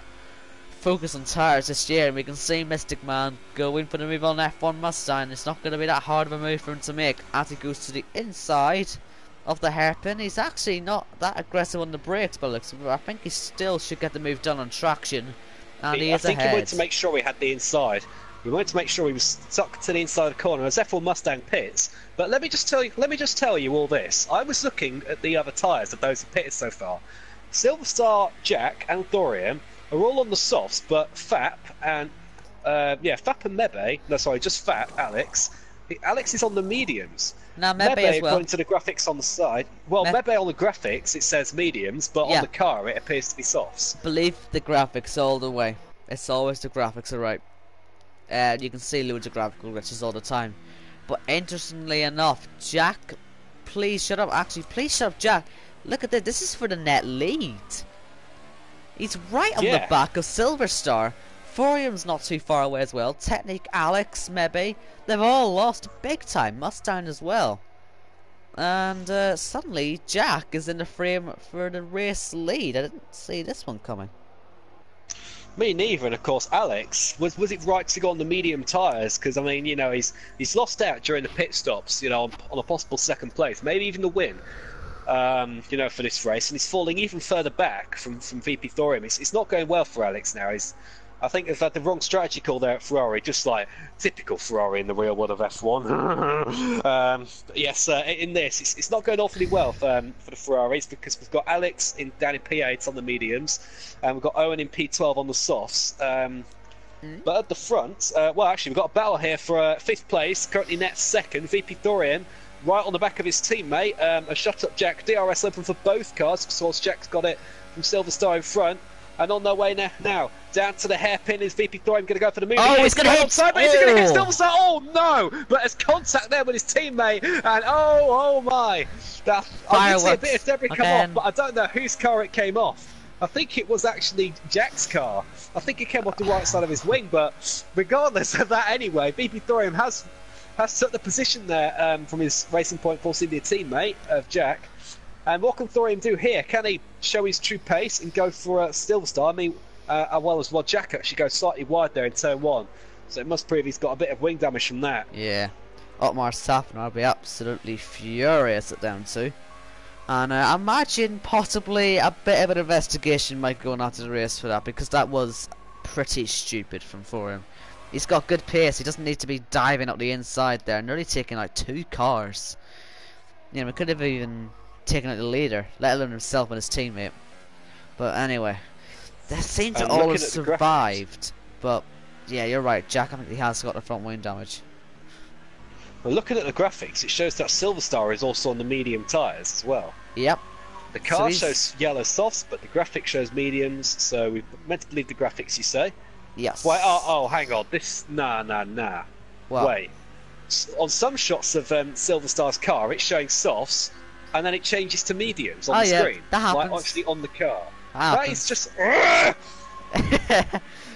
focus on tyres this year, and we can see Mystic Man going for the move on F1 Mustang. It's not going to be that hard of a move for him to make as he goes to the inside of the hairpin. He's actually not that aggressive on the brakes, but looks, I think he still should get the move done on traction, and he is ahead. I think he wanted to make sure he had the inside. He wanted to make sure he was stuck to the inside of the corner as F1 Mustang pits. But let me just tell you all this. I was looking at the other tyres of those who pitted so far. Silverstar, Jack, and Thorium are all on the softs, but Fap and Fap and Mebe. No, sorry, just Fap. Alex. Alex is on the mediums. Now Mebe as well. According to the graphics on the side. Well, Mebe on the graphics it says mediums, but on the car it appears to be softs. Believe the graphics all the way. It's always the graphics are right. You can see loads of graphical glitches all the time. But interestingly enough, Jack, please shut up. Actually, please shut up, Jack. Look at this. This is for the net lead. He's right on the back of Silverstar. Thorium's not too far away as well. Technic, Alex, Mebe, they've all lost big time. Mustang as well. And suddenly, Jack is in the frame for the race lead. I didn't see this one coming. Me neither, and of course Alex, was it right to go on the medium tyres? Because I mean, you know, he's lost out during the pit stops, you know, on a possible second place, maybe even the win. for this race, and he's falling even further back from VP Thorium. It's not going well for Alex now. I think they've had the wrong strategy call there at Ferrari, just like typical Ferrari in the real world of F1. Yes, in this, it's not going awfully well for the Ferraris because we've got Alex down in P8 on the mediums, and we've got Owen in P12 on the softs. But at the front, actually, we've got a battle here for fifth place. Currently, net second. VP Thorium right on the back of his teammate. A shut up Jack. DRS open for both cars. Of course, Jack's got it from Silver Star in front. And on their way now, down to the hairpin is VP Thorium going to go for the move. Oh, he's going to hit! Onside, but is he going to hit Silver Star? Oh no! But there's contact there with his teammate, and oh my! I did see a bit of debris come off, but I don't know whose car it came off. I think it was actually Jack's car. I think it came off the right side of his wing, but regardless of that anyway, VP Thorium has took the position there from his Racing Point Force India teammate of Jack. And what can Thorium do here? Can he show his true pace and go for a Silver Star? I mean, well, Jack actually goes slightly wide there in turn one. So it must prove he's got a bit of wing damage from that. Yeah. Otmar Safner will be absolutely furious at down two. And I imagine possibly a bit of an investigation might go on after the race for that, because that was pretty stupid from Thorium. He's got good pace, he doesn't need to be diving up the inside there, nearly taking like two cars. We could have even taken out the leader, let alone himself and his teammate. But anyway, they seem to all have survived. But yeah, you're right, Jack, I think he has got the front wing damage. Well, looking at the graphics, it shows that Silver Star is also on the medium tyres as well. Yep. The car shows yellow softs, but the graphic shows mediums, so we're meant to believe the graphics, you say? Yes. Wait, oh, hang on. Nah. What? Wait. On some shots of Silver Star's car, it's showing softs, and then it changes to mediums on the screen. That happens. Like actually on the car. That is just...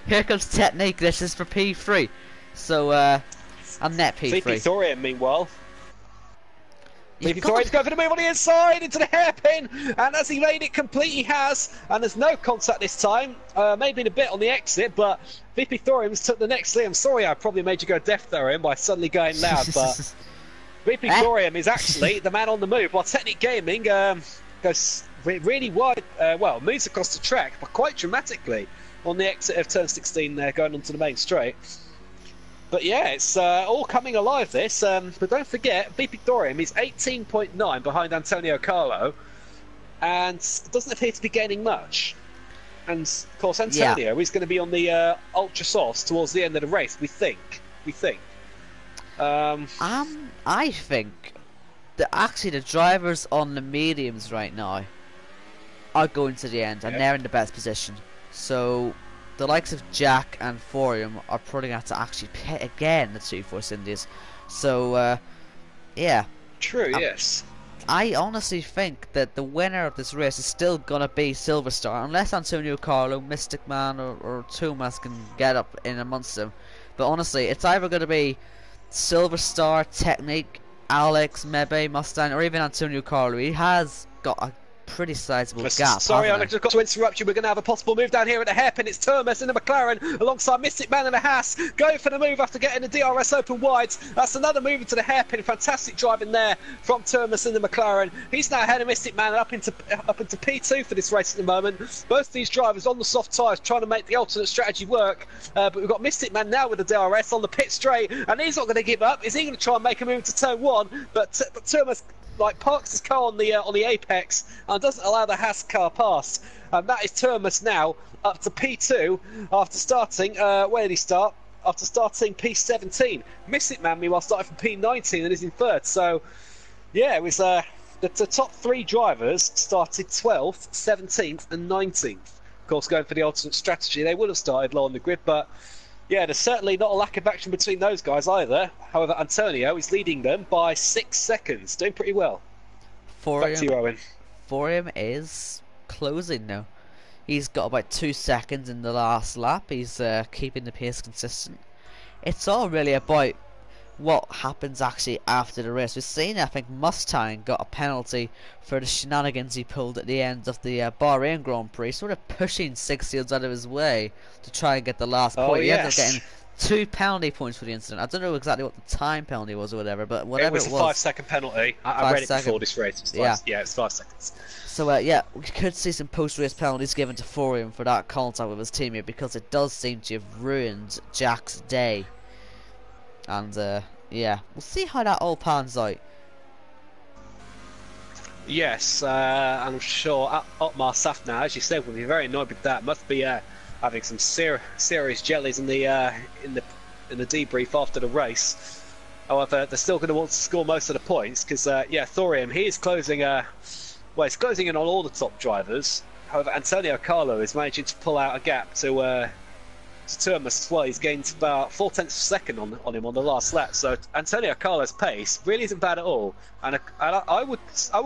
Here comes technique, this is for P3. So, I'm net P3. VP Thorium, meanwhile. VP Thorium's going for the move on the inside into the hairpin, and as he made it complete, he has, and there's no contact this time. Maybe a bit on the exit, but VP Thorium's took the next lead. I'm sorry I probably made you go deaf, Thorium, by suddenly going loud, but VP Thorium is actually the man on the move, while Technic Gaming goes really wide, moves across the track, but quite dramatically on the exit of turn 16 there, going onto the main straight. But yeah, it's all coming alive, this. But don't forget, VP Thorium is 18.9 behind Antonio Carlo, and doesn't appear to be gaining much. And of course, Antonio is going to be on the ultra softs towards the end of the race. We think. I think that actually the drivers on the mediums right now are going to the end, and they're in the best position. So the likes of Jack and Thorium are probably going to have to actually pit again the two Force Indies. So, yeah. True, yes. I honestly think that the winner of this race is still going to be Silver Star, unless Antonio Carlo, Mystic Man, or Thomas can get up in amongst them. But honestly, it's either going to be Silver Star, Technique, Alex, Mebe, Mustang, or even Antonio Carlo. He has got a pretty sizable gap. Sorry, I've just got to interrupt you. We're going to have a possible move down here at the hairpin. It's Thomas in the McLaren alongside Mystic Man and the Haas, going for the move after getting the DRS open wide. That's another move into the hairpin. Fantastic driving there from Thomas in the McLaren. He's now ahead of Mystic Man and up into P2 for this race at the moment. Both these drivers on the soft tyres trying to make the alternate strategy work. But we've got Mystic Man now with the DRS on the pit straight, and he's not going to give up. Is he going to try and make a move to turn one? But Thomas parks his car on the apex and doesn't allow the Haas car past, and that is Thomas now up to P2 after starting where did he start? After starting P17. Mystic Man meanwhile started from P19 and is in third. So yeah, it was the top three drivers started 12th, 17th and 19th. Of course, going for the alternate strategy, they would have started low on the grid, but yeah, there's certainly not a lack of action between those guys either. However, Antonio is leading them by 6 seconds. Doing pretty well. Back to you, Owen. Thorium is closing now. He's got about 2 seconds in the last lap. He's keeping the pace consistent. It's all really about what happens actually after the race. We've seen, I think, Mustang got a penalty for the shenanigans he pulled at the end of the Bahrain Grand Prix, sort of pushing Six Seals out of his way to try and get the last point. He ended up getting 2 penalty points for the incident. I don't know exactly what the time penalty was or whatever, but It whatever was it a was. 5-second penalty. I Five read it before second. this race. It was Yeah. yeah, it's 5 seconds. So yeah, we could see some post-race penalties given to Thorium for that contact with his teammate, because it does seem to have ruined Jack's day. And yeah, we'll see how that all pans out. Yes, I'm sure Otmar Safna, as you said, will be very annoyed with that. Must be having some serious jellies in the debrief after the race. However, they're still going to want to score most of the points because yeah, Thorium, he is closing well, he's closing in on all the top drivers. However, Antonio Carlo is managing to pull out a gap to Turmus as well. He's gained about 0.4 of a second on him on the last lap. So Antonio Carlo's pace really isn't bad at all, and I would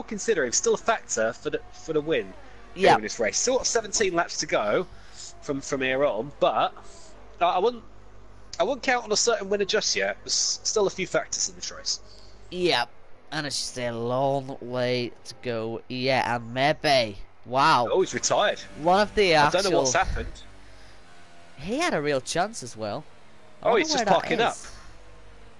consider him still a factor for the win in this race. Still got 17 laps to go from here on, but I wouldn't count on a certain winner just yet. There's still a few factors in this race. Yeah, and it's just a long way to go. Yeah, and maybe wow. Oh, he's retired. One of the actual... I don't know what's happened. He had a real chance as well. Oh, he's just parking up.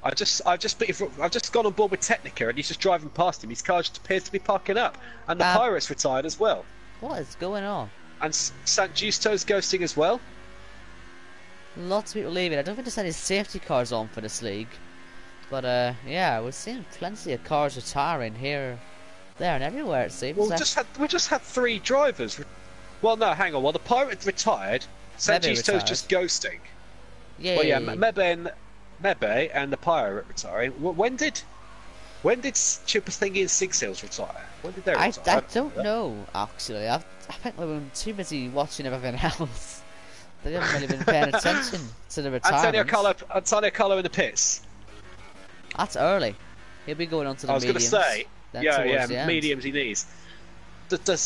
I've just gone on board with Technica, and he's just driving past him. His car just appears to be parking up, and the Pirate's retired as well. What is going on? And Sant Giusto's ghosting as well. Lots of people leaving. I don't think there's any safety cars on for this league, but yeah, we're seeing plenty of cars retiring here, there, and everywhere. It seems. Well, we just had 3 drivers. Well, no, hang on. Well, the Pirate retired. Sant Giusto's just ghosting. Yeah. Well, yeah, Mebe and the Pirate retiring. When did Super Thingy and Six Hills retire? When did they retire? I don't know, actually. I think we've been too busy watching everything else. They haven't really been paying attention to the retirement. Antonio Carlo in the pits. That's early. He'll be going on to the mediums. I was going to say, mediums he needs.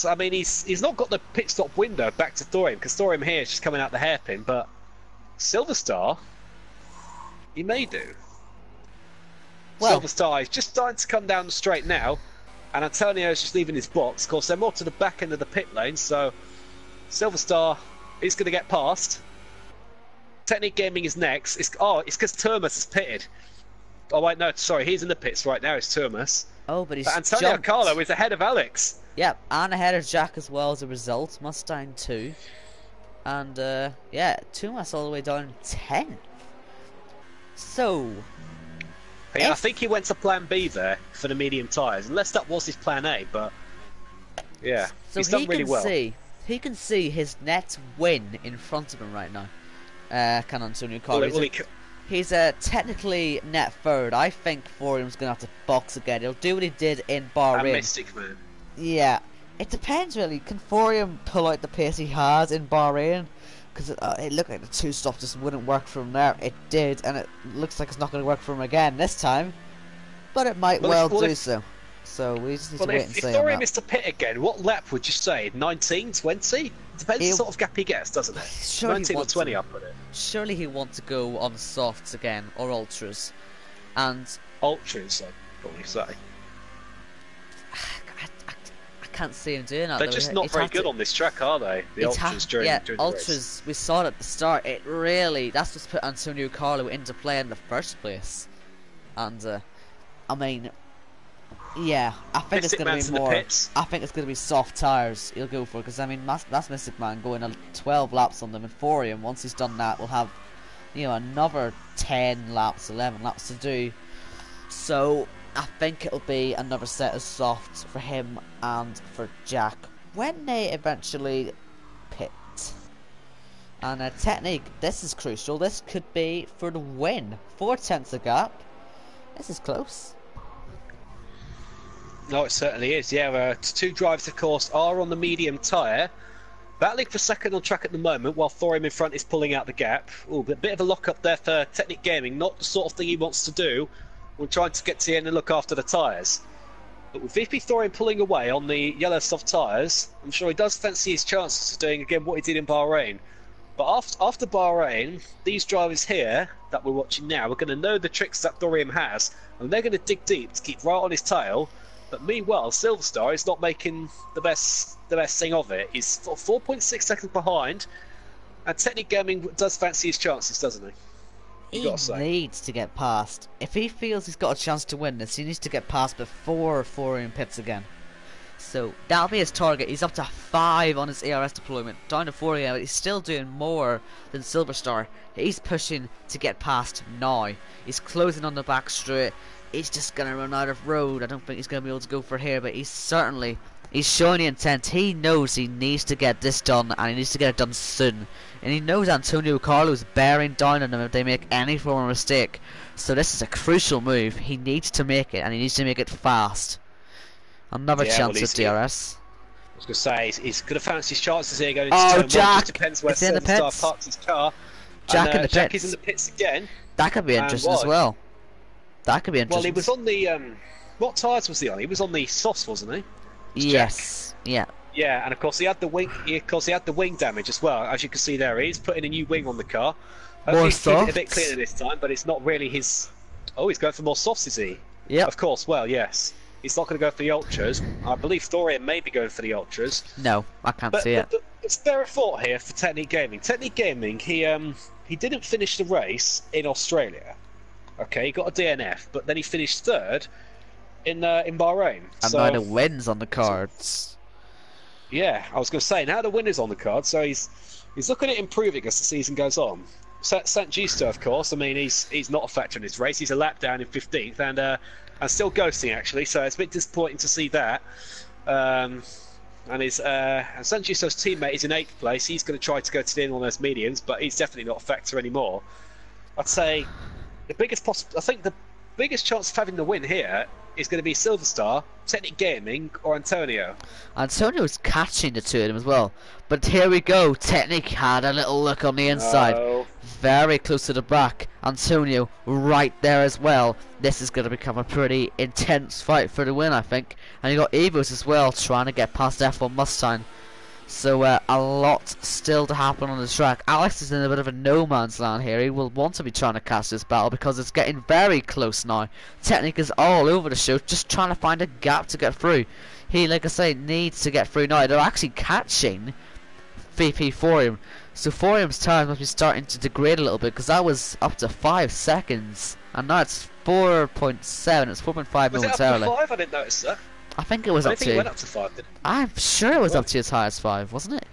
I mean, he's not got the pit stop window back to Thorium, because Thorium here is just coming out the hairpin, but Silver Star, he may do. Well, Silver Star is just starting to come down the straight now, and Antonio's just leaving his box. Of course, they're more to the back end of the pit lane, so Silver Star is going to get past. Technique Gaming is next. It's because Turmus has pitted. Oh wait, no, sorry, he's in the pits right now. It's Turmus. Oh, but Antonio Carlo is ahead of Alex. Yep, and ahead of Jack as well as a result. Mustang 2. And yeah, Turmus all the way down 10th. So yeah, I think he went to plan B there for the medium tyres, unless that was his plan A, but yeah, so he's done really well. He can see his net win in front of him right now. Can Antonio Carlo. He's technically net third. I think Thorium's going to have to box again. He'll do what he did in Bahrain. And Mystic Man. Yeah, it depends really. Can Thorium pull out the pace he has in Bahrain? Because it looked like the 2-stop just wouldn't work from there. It did, and it looks like it's not going to work for him again this time. But it might do so. So we just need to wait and see. If Thorium is to pit again, what lap would you say? 19, 20? Depends the sort of gap he gets, doesn't it? 19 or 20, I'll put it. Surely he wants to go on softs again, or ultras. And ultras, I'd probably say. I can't see him doing that. They're just not very good on this track, are they? The ultras during the ultras. Race. We saw it at the start. It really, that's what's put Antonio Carlo into play in the first place. And I mean, yeah, I think it's going to be more. I think it's going to be soft tyres he'll go for, because I mean that's Mystic Man going 12 laps on them in Thorium. Once he's done that, we'll have another 10 laps, 11 laps to do. So I think it'll be another set of softs for him and for Jack when they eventually pit. And Technique, this is crucial. This could be for the win. 4/10 of gap. This is close. No, it certainly is. Yeah, 2 drivers, of course, are on the medium tyre. Battling for second on track at the moment, while Thorium in front is pulling out the gap. Ooh, a bit of a lock-up there for Technic Gaming. Not the sort of thing he wants to do. We're trying to get to the end and look after the tyres. But with VP Thorium pulling away on the yellow soft tyres, I'm sure he does fancy his chances of doing again what he did in Bahrain. But after Bahrain, these drivers here that we're watching now are going to know the tricks that Thorium has, and they're going to dig deep to keep right on his tail. But meanwhile, Silver Star is not making the best thing of it. He's 4.6 seconds behind, and Technic Gaming does fancy his chances, doesn't he? You He got to say. needs to get past. If he feels he's got a chance to win this, he needs to get past before Forian pits again. So that'll be his target. He's up to 5 on his ARS deployment, down to 4 again, but he's still doing more than Silverstar. He's pushing to get past now. He's closing on the back straight. He's just gonna run out of road. I don't think he's gonna be able to go for here, but he's showing the intent. He knows he needs to get this done, and he needs to get it done soon. And he knows Antonio Carlo's bearing down on them if they make any form of mistake. So this is a crucial move. He needs to make it, and he needs to make it fast. Another chance at DRS. I was going to say, he's going to fancy his chances here going into Oh, turn Jack! one. Just depends where Silverstar parks his car. Jack in the Jack pits. is in the pits again. That could be interesting as well. That could be interesting. Well, he was on the... what tyres was he on? He was on the softs, wasn't he? Yes. Yeah. Yeah, and of course he had the wing. Of course he had the wing damage as well, as you can see there. He's putting a new wing on the car. More He's keeping it a softs? bit cleaner this time, but it's not really his. Oh, he's going for more softs, is he? Yep. Of course. Well, yes. He's not going to go for the ultras. I believe Thorian may be going for the ultras. No, I can't see it. But it's there a thought here for Technique Gaming. Technique Gaming, he didn't finish the race in Australia. Okay, he got a DNF, but then he finished third in Bahrain. And now the wins on the cards. Yeah, I was going to say, now the winner's on the card, so he's looking at improving as the season goes on. Sant Giusto, of course, I mean, he's not a factor in this race. He's a lap down in 15th and still ghosting, actually, so it's a bit disappointing to see that. And Sant Giusto's teammate is in 8th place. He's going to try to go to the end on those mediums, but he's definitely not a factor anymore. I'd say the biggest chance of having the win here is going to be Silverstar, Technic Gaming, or Antonio. Antonio's catching the two of them as well. But here we go. Technic had a little look on the inside. Oh. Very close to the back. Antonio right there as well. This is going to become a pretty intense fight for the win, I think. And you got Evos as well trying to get past F1 Mustang. So a lot still to happen on the track. Alex is in a bit of a no man's land here. He will want to be trying to catch this battle because it's getting very close now. Technic is all over the show, just trying to find a gap to get through. He, like I say, needs to get through now. They're actually catching VP Forium. So Forium's time must be starting to degrade a little bit because that was up to 5 seconds. And now it's 4.7, it's 4.5 momentarily. Was it up to 5? I didn't notice that. I think it was up to... it went up to 5, did it? I'm sure it was up to as high as 5, wasn't it?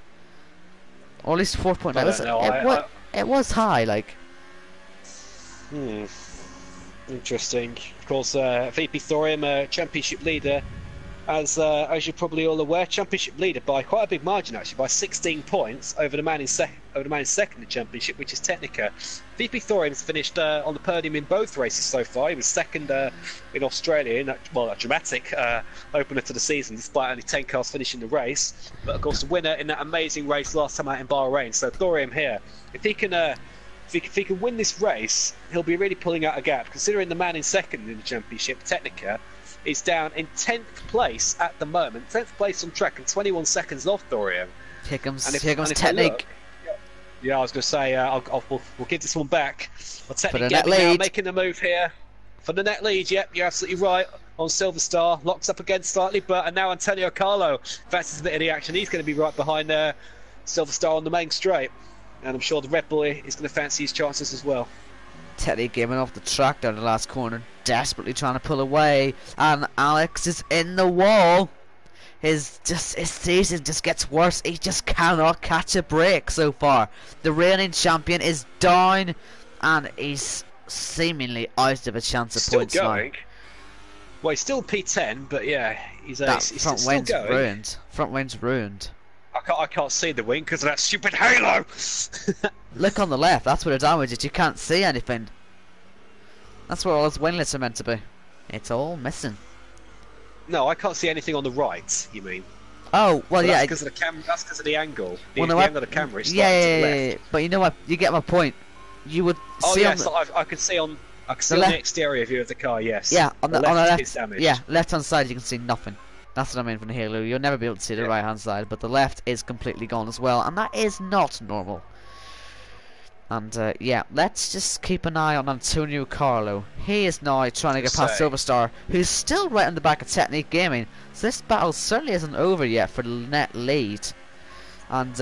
Or at least 4.9. It was high, like. Interesting. Of course, VP Thorium, championship leader, as you're probably all aware, championship leader by quite a big margin, actually, by 16 points over the man in second in the championship, which is Technica. VP Thorium's finished on the podium in both races so far. He was second in Australia in a dramatic opener to the season, despite only 10 cars finishing the race. But of course, the winner in that amazing race last time out in Bahrain. So Thorium here, if he can win this race, he'll be really pulling out a gap. Considering the man in second in the championship, Technica, is down in 10th place at the moment. 10th place on track and 21 seconds off Thorium. Here comes Technic. Yeah, I was going to say, we'll give this one back. Well, For the Technic net now lead. making the move here. For the net lead, yep, you're absolutely right. On Silverstar, locks up again slightly, and now Antonio Carlo fancies a bit of the action. He's going to be right behind Silverstar on the main straight. And I'm sure the Red Boy is going to fancy his chances as well. Technic getting off the track down the last corner, desperately trying to pull away, and Alex is in the wall. His season just gets worse. He just cannot catch a break so far. The reigning champion is down, and he's seemingly out of a chance of points now. Still going. Well, he's still P10, but yeah, he's front still wing's going. ruined. Front wing's ruined. I can't see the wing because of that stupid halo. Look on the left. That's where the damage is. You can't see anything. That's where all his winglets are meant to be. It's all missing. No, I can't see anything on the right. You mean? Oh well, yeah. That's because of the That's because of the angle. The Well, angle of the camera is yeah, slightly yeah, to the yeah, left. yeah. But you know what? You get my point. You would Oh see yes, on the, I can see on. I can see on the exterior view of the car. Yes. yeah, on the left is left. damaged. Yeah, left hand side you can see nothing. That's what I mean from the halo. You'll never be able to see the right hand side, but the left is completely gone as well, and that is not normal. And yeah, let's just keep an eye on Antonio Carlo. He is now trying to get past Silverstar, who's still right on the back of Technique Gaming. So this battle certainly isn't over yet for the net lead. And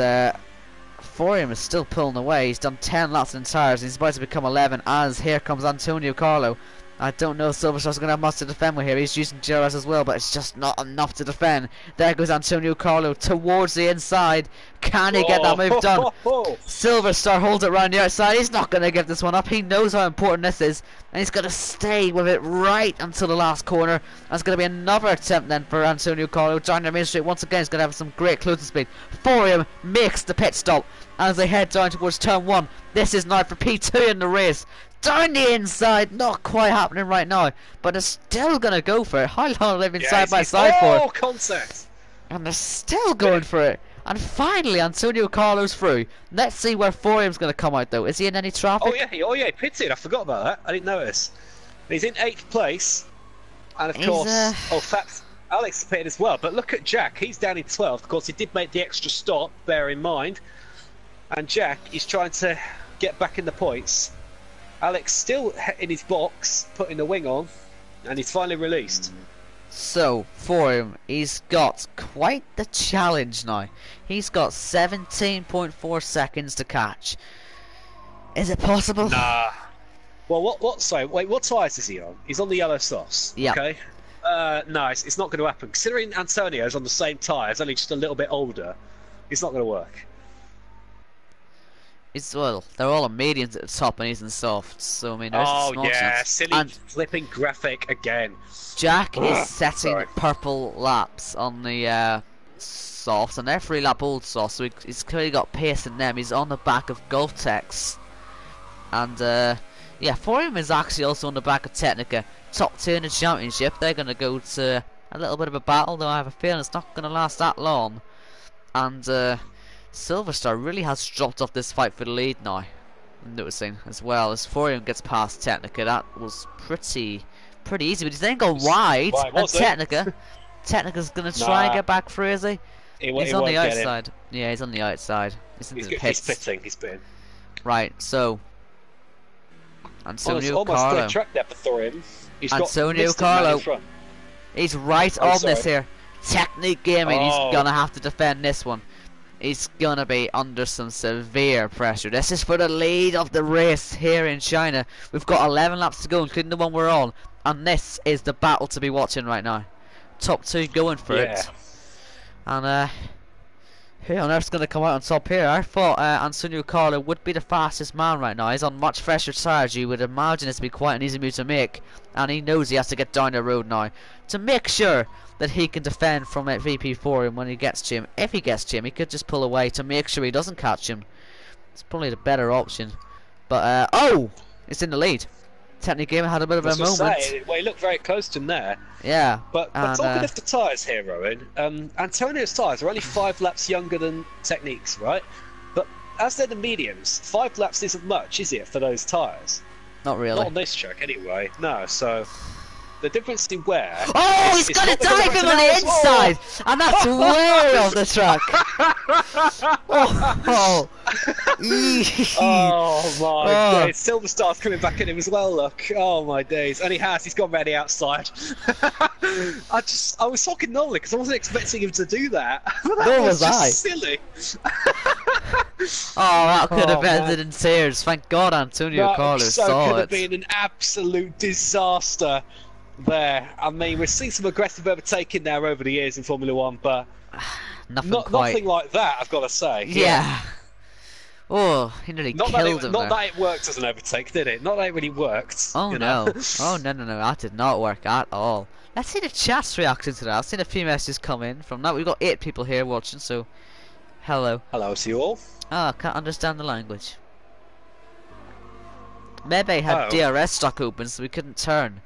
Forium is still pulling away. He's done 10 laps in tyres. He's about to become 11 as here comes Antonio Carlo. I don't know if Silverstar's going to have much to defend with here. He's using GRS as well, but it's just not enough to defend. There goes Antonio Carlo towards the inside. Can he get that move done? Silverstar holds it round the outside. He's not going to give this one up. He knows how important this is, and he's going to stay with it right until the last corner. That's going to be another attempt then for Antonio Carlo. Down the main straight once again. He's going to have some great closing speed. Forium makes the pit stop as they head down towards turn 1. This is now for P2 in the race. Down the inside, not quite happening right now, but they're still going to go for it. How long have they been side by side for? Oh, contact! And they're still going for it. And finally, Antonio Carlo's through. Let's see where Forium's going to come out, though. Is he in any traffic? Oh yeah, pitted. I forgot about that. I didn't notice. He's in 8th place, and of course, Fats Alex pitted as well. But look at Jack. He's down in 12th. Of course, he did make the extra stop. Bear in mind. And Jack is trying to get back in the points. Alex still in his box, putting the wing on, and he's finally released. So, for him, he's got quite the challenge now. He's got 17.4 seconds to catch. Is it possible? Nah. Well, sorry, wait, what tyres is he on? He's on the yellow sauce. Yeah. Okay. No, it's not going to happen. Considering Antonio's on the same tyres, only just a little bit older, it's not going to work. Well, they're all on mediums at the top and he's in softs, so I mean there's a small chance. Silly and flipping graphic again. Jack is setting purple laps on the softs, and they're 3-lap old softs, so he's clearly got pace in them. He's on the back of Gulf Techs, and yeah, Forium is actually also on the back of Technica, top 2 in the championship. They're going to go to a little bit of a battle, though I have a feeling it's not going to last that long, and Silverstar really has dropped off this fight for the lead now. I'm noticing as well as Forium gets past Technica. That was pretty easy, but he's then gone wide, and Technica's gonna try and get back through, is he? He's on the outside. Yeah, he's on the outside. He's pitting. He's pitting. Right, so Antonio almost Carlo. clear track there for Forium. Antonio Carlo. He's right on this here. Technique gaming. He's gonna have to defend this one. He's gonna be under some severe pressure. This is for the lead of the race here in China. We've got 11 laps to go, including the one we're on, and this is the battle to be watching right now. Top 2 going for it, and who on earth's gonna come out on top here? I thought Antonio Carlo would be the fastest man right now. He's on much fresher tyres. You would imagine this to be quite an easy move to make, and he knows he has to get down the road now to make sure that he can defend from a VP Forium when he gets to him. If he gets to him, he could just pull away to make sure he doesn't catch him. It's probably the better option. But oh, it's in the lead. Technique Gamer had a bit of a moment. Well, he looked very close to him there. Yeah. But talking of the tyres here, Rowan, Antonio's tyres are only 5 laps younger than Technique's, right? But as they're the mediums, 5 laps isn't much, is it, for those tyres? Not really. Not on this track, anyway. No, so the difference in wear. Oh, he's gonna dive him on the inside, and that's way off the track. Oh my days! Silverstar's coming back at him as well. Look, oh my days, and he's gone ready outside. I was talking normally because I wasn't expecting him to do that. That was just silly. That could have ended in tears. Thank God Antonio Carlo saw it. Could have been an absolute disaster. There, I mean, we've seen some aggressive overtaking there over the years in Formula 1, but nothing like that, I've got to say. Yeah. Oh, he nearly killed him. Not that it worked as an overtake, did it? Not that it really worked. Oh no. Oh no, that did not work at all. Let's see the chat's reaction to that. I've seen a few messages come in from that. We've got 8 people here watching, so hello. Hello to you all. I can't understand the language. Maybe he had DRS stuck open so we couldn't turn.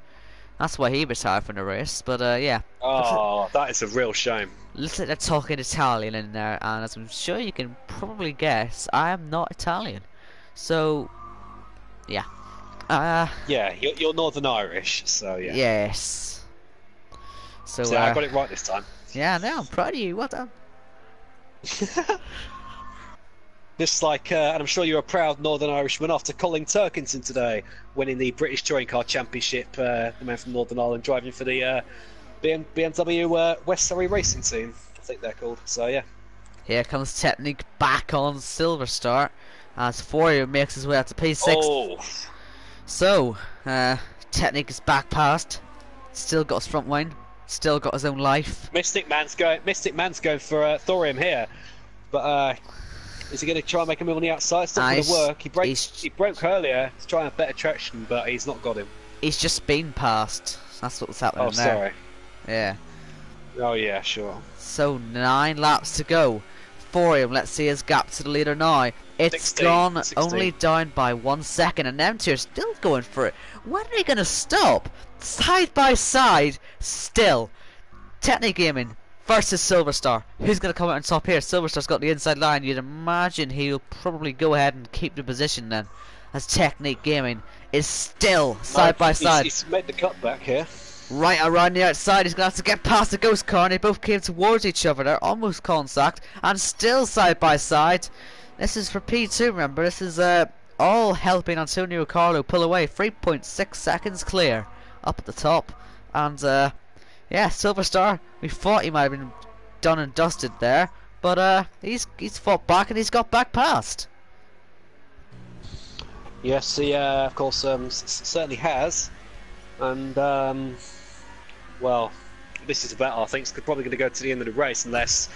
That's why he retired from the race, but yeah. Oh, that is a real shame. Looks like they're talking Italian in there, and as I'm sure you can probably guess, I am not Italian. So, yeah. Yeah, you're Northern Irish, so yeah. Yes. So I got it right this time. Yeah, no, I'm proud of you. Well done. Just like, and I'm sure you're a proud Northern Irishman after Colin Turkinson today, winning the British Touring Car Championship, the man from Northern Ireland, driving for the BMW West Surrey Racing Team, I think they're called. So yeah, Here comes Technique back on Silver Star as Fourier makes his way out to P6. Oh, So, Technique is back past. Still got his front wing. Still got his own life. Mystic Man's going for thorium here, but is he going to try and make a move on the outside? It's not going to work. He broke earlier to try and have better traction, but he's not got him. He's just been passed. That's what's happening there. Oh, sorry. Yeah. Oh yeah, sure. So 9 laps to go. Fourier, let's see his gap to the leader now. It's 16, gone 16. only down by 1 second, and them two are still going for it. When are they going to stop? Side by side, still. Technique Gaming versus Silver Star. Who's going to come out on top here? Silver Star's got the inside line. You'd imagine he'll probably go ahead and keep the position then, as Technique Gaming is still side by side. He's made the cut back here. Right around the outside, he's going to have to get past the ghost car, and they both came towards each other. They're almost contact, and still side by side. This is for P2, remember. This is all helping Antonio Carlo pull away. 3.6 seconds clear up at the top. And yeah, Silver Star, we thought he might have been done and dusted there, but he's fought back and he's got back past. Yes, he of course certainly has, and well, this is about, I think it's probably going to go to the end of the race unless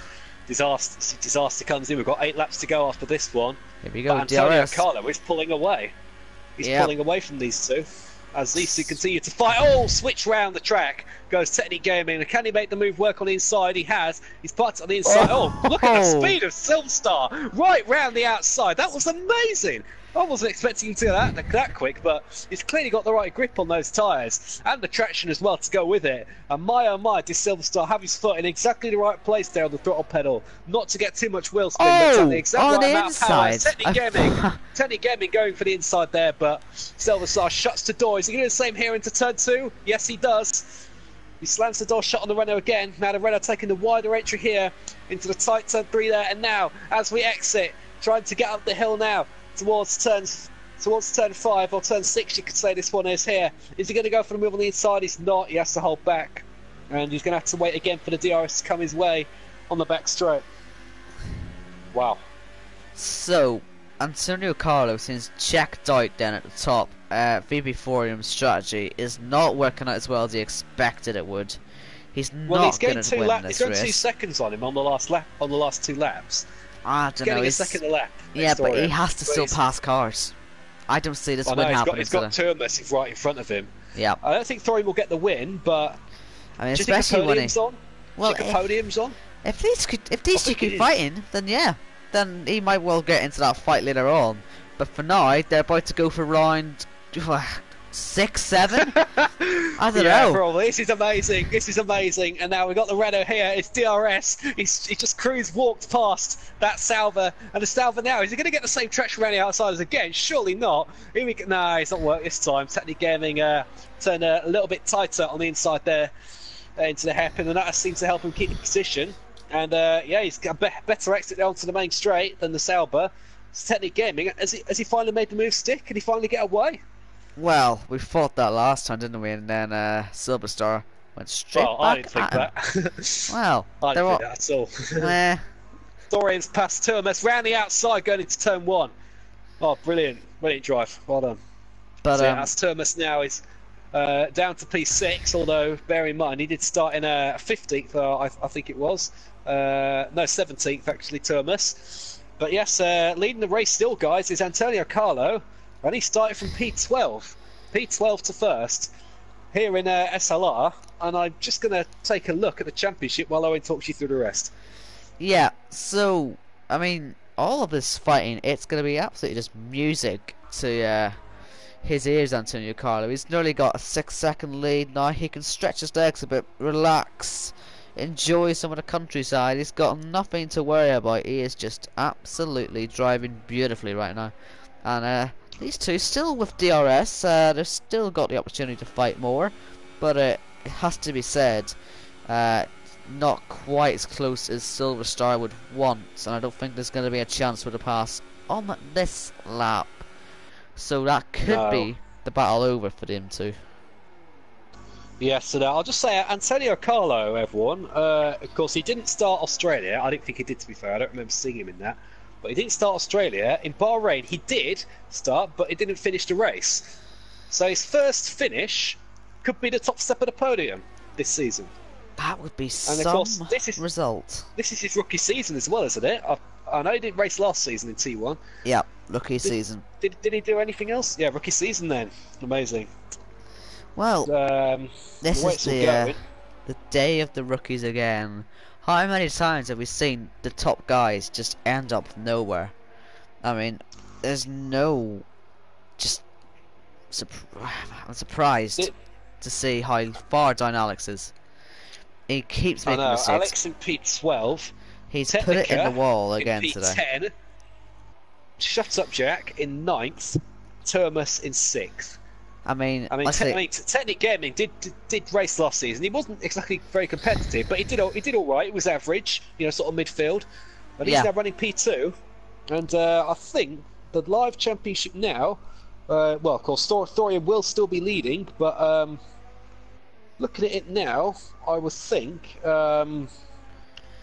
disaster comes in. We've got 8 laps to go after this one. Here we go, but Antonio DRS. Carlo is pulling away. He's pulling away from these two as these two continue to fight. Oh, switch round the track goes Technique Gaming. Can he make the move work on the inside? He has. He's parked on the inside. Oh, look at the speed of Silver Star right round the outside. That was amazing. I wasn't expecting him to do that quick, but he's clearly got the right grip on those tyres and the traction as well to go with it. And my oh my, does Silver Star have his foot in exactly the right place there on the throttle pedal, not to get too much wheel spin, but on the exact right amount of power. Technique Gaming going for the inside there, but Silver Star shuts the door. Is he going to do the same here into turn 2? Yes, he does. He slams the door shut on the Renault again. Now the Renault taking the wider entry here into the tight turn 3 there, and now as we exit, trying to get up the hill now towards turn 5 or turn 6, you could say this one is here. Is he going to go for the move on the inside? He's not. He has to hold back, and he's going to have to wait again for the DRS to come his way on the back straight. Wow. So Antonio Carlo, since checked out then at the top, VP Fourium's strategy is not working out as well as he expected it would. He's not going to win this race. 2 seconds on him on the last lap, on the last 2 laps. I don't know. Getting a second a lap. Yeah, but he has to still pass cars. I don't see this win happening. He's got two massive right in front of him. Yeah. I don't think Thorium will get the win, but I mean, do you think especially a podium's on? Well, do you think a podium's on? If these two keep fighting, then yeah, then he might well get into that fight later on. But for now, they're about to go for round 6, 7. I don't know. Probably. This is amazing. This is amazing. And now we've got the Renault here. It's DRS. He just walked past that Salva, and the Salva now, is he going to get the same traction around the outsiders again? Surely not. Nah, it's not worked this time. Technique Gaming turned a little bit tighter on the inside there into the hairpin, and that seems to help him keep the position. And yeah, he's got a better exit onto the main straight than the Salva. It's Technique Gaming. Has he finally made the move stick? Can he finally get away? Well, we fought that last time, didn't we? And then Silver Star went straight back I didn't think that. Well, I didn't think that at all. Dorian's past Turmes round the outside going into turn 1. Oh, brilliant. Brilliant drive. Well done. But so, yeah, as Turmes now is down to P6, although bear in mind he did start in 15th, I think it was. No, 17th actually, Turmes. But yes, leading the race still, guys, is Antonio Carlo. And he started from P12 to first here in SLR, and I'm just going to take a look at the championship while Owen talks you through the rest. Yeah, so I mean, all of this fighting, it's going to be absolutely just music to his ears, Antonio Carlo. He's nearly got a 6-second lead now. He can stretch his legs a bit, relax, enjoy some of the countryside. He's got nothing to worry about. He is just absolutely driving beautifully right now, and these two still with DRS, they've still got the opportunity to fight more, but it has to be said, not quite as close as Silver Star would want, and I don't think there's going to be a chance for the pass on this lap. So that could be the battle over for them two. Yeah, so now I'll just say Antonio Carlo, everyone. Of course, he didn't start Australia. I didn't think he did, to be fair. I don't remember seeing him in that. But he didn't start Australia. In Bahrain, he did start, but he didn't finish the race. So his first finish could be the top step of the podium this season. That would be And of some course, result. this is his rookie season as well, isn't it? I know he didn't race last season in T1. Yeah, rookie season. Did he do anything else? Yeah, rookie season then. Amazing. Well, this the way is it's all going. the day of the rookies again. How many times have we seen the top guys just end up nowhere? I mean, there's no... Just... I'm surprised to see how far down Alex is. He keeps I making know, mistakes. Alex in P12. He's put it in the wall again in today. P10. Shut up, Jack in 9th. Termus in 6th. I mean, Technic Gaming did race last season. He wasn't exactly very competitive, but he did all right. It was average, sort of midfield. And he's now running P2. And I think the live championship now, well, of course, Thorium will still be leading, but looking at it now, I would think, I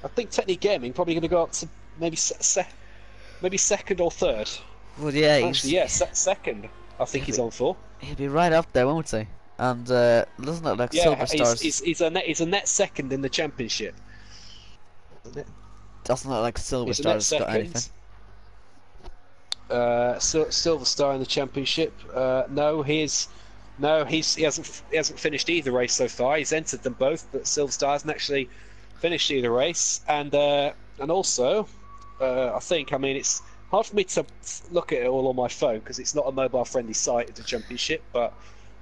think Technic Gaming probably going to go up to maybe second or third. Well, yeah, actually, second. I think he's on for. He'll be right up there, won't he? And doesn't look like Silver Stars. He's a net second in the championship. Doesn't look like Silver Stars got anything. Silver Star in the championship. No, he hasn't finished either race so far. He's entered them both, but Silver Star hasn't actually finished either race. And also, I think, it's hard for me to look at it all on my phone because it's not a mobile-friendly site at the championship. But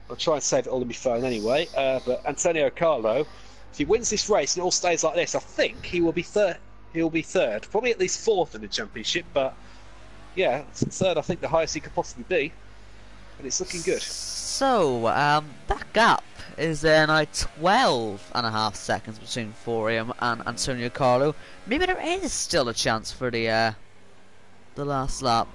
I'll try and save it all on my phone anyway. But Antonio Carlo, if he wins this race and it all stays like this, I think he will be third. He'll be third, probably at least fourth in the championship. But yeah, third, I think the highest he could possibly be, and it's looking good. So that gap is now 12.5 seconds between Thorium and Antonio Carlo. Maybe there is still a chance for the last lap.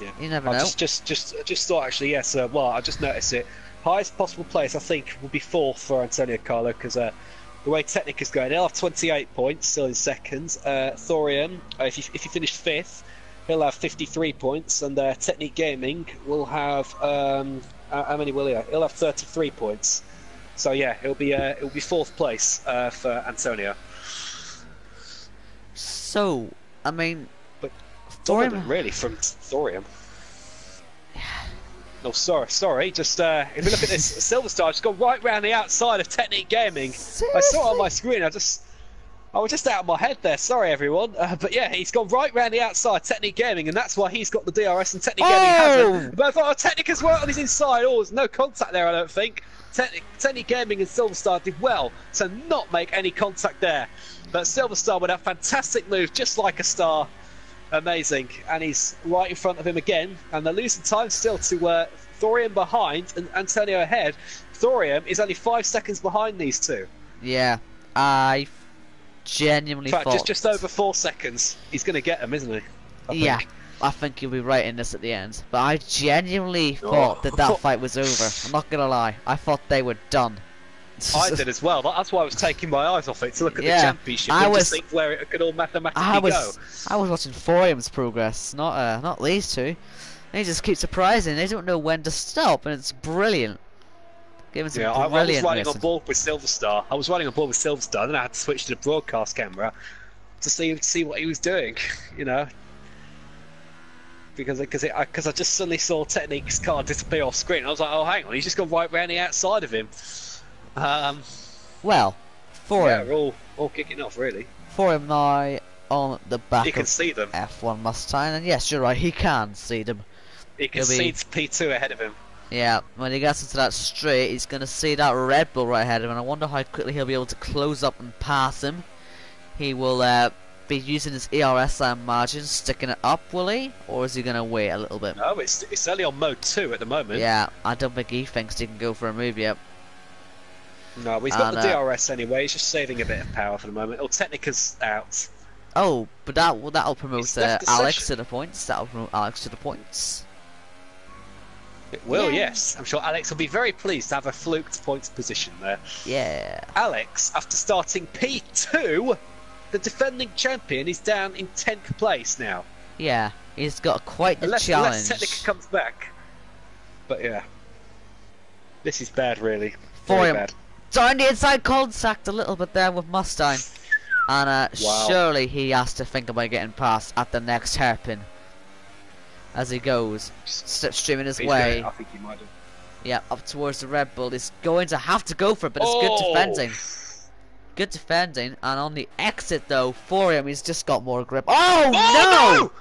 Yeah, you never know. I just thought actually, yes. Well, I just noticed it. Highest possible place, I think, will be fourth for Antonio Carlo because the way Technic is going, he'll have 28 points, still in second. Thorium, if he finished fifth, he'll have 53 points, and Technic Gaming will have how many will he have? He'll have 33 points. So yeah, it'll be fourth place for Antonio. So but Thorium really from Thorium. No, sorry. Just if you look at this, Silver Star just gone right round the outside of Technic Gaming. Seriously? I saw it on my screen. I was just out of my head there. Sorry, everyone. But yeah, he's gone right round the outside, Technic Gaming, and that's why he's got the DRS and Technic Gaming hasn't. But I thought, Technic has worked on his inside. Oh, there's no contact there, I don't think. Technic Gaming and Silver Star did well to not make any contact there. But Silver Star with a fantastic move, just like a star. Amazing. And he's right in front of him again. And they're losing time still to Thorium behind and Antonio ahead. Thorium is only 5 seconds behind these two. Yeah, I genuinely thought... just over 4 seconds. He's going to get them, isn't he? I think he'll be right in this at the end. But I genuinely thought that fight was over. I'm not going to lie. I thought they were done. I did as well. That's why I was taking my eyes off it to look at the championship and just think where it could all mathematically go. I was watching Thorium's progress, not these two. They just keep surprising. They don't know when to stop, and it's brilliant. I was running on board with Silver Star. Then I had to switch to the broadcast camera to see what he was doing. Because I just suddenly saw Technic's car disappear off screen. I was like, oh, hang on, he's just gone right round the outside of him. Well, Thorium. Yeah, we're all kicking off, really. Thorium now on the back you can of see them. F1 Mustang, and yes, you're right, he can see them. He can see P2 ahead of him. Yeah, when he gets into that straight, he's going to see that Red Bull right ahead of him, and I wonder how quickly he'll be able to close up and pass him. He will be using his ERS, I imagine, sticking it up, will he? Or is he going to wait a little bit? No, it's only on mode 2 at the moment. Yeah, I don't think he thinks he can go for a move yet. No, he's got the DRS anyway. He's just saving a bit of power for the moment. Oh, Technica's out. Oh, but that'll promote Alex to the points. That'll promote Alex to the points. It will, Yeah. yes. I'm sure Alex will be very pleased to have a fluked points position there. Yeah. Alex, after starting P2, the defending champion is down in 10th place now. Yeah. He's got quite the Unless challenge. Technica comes back. But yeah. This is bad, really. For Very him. bad. Down the inside, cold-sacked a little bit there with Mustang. And Wow. surely he has to think about getting past at the next hairpin. As he goes, slipstreaming his way. I think he might have. Yeah, up towards the Red Bull. He's going to have to go for it, but it's Oh! good defending. Good defending, and on the exit though, for him, he's just got more grip. Oh, no!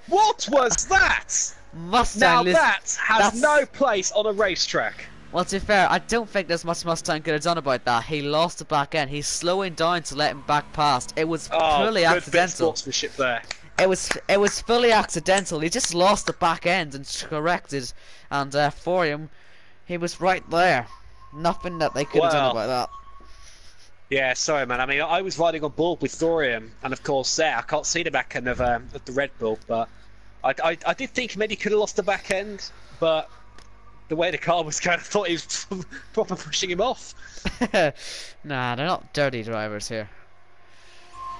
What was that? Mustang. Now that has that's- no place on a racetrack. Well, to be fair, I don't think there's much Mustang could have done about that. He lost the back end. He's slowing down to let him back past. It was purely good bit of accidental. sportsmanship there. It was fully accidental. He just lost the back end and corrected, and for him, he was right there. Nothing that they could have done about that. Yeah, sorry, man. I mean, I was riding on board with Thorium, and of course, there I can't see the back end of the Red Bull, but I did think maybe he could have lost the back end, but the way the car was going, I thought he was proper pushing him off. Nah, they're not dirty drivers here.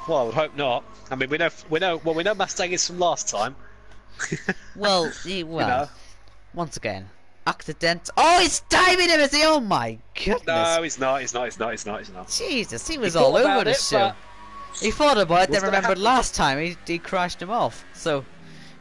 Well, I would hope not. I mean, we know Mustang is from last time. Well, know. once again, accident. Oh, he's diving him! Is he? Oh my goodness! No, he's not. He's not. Jesus, he was He all thought over about the it, show. but He thought about it, what's then gonna remembered happen? last time he crashed him off. So,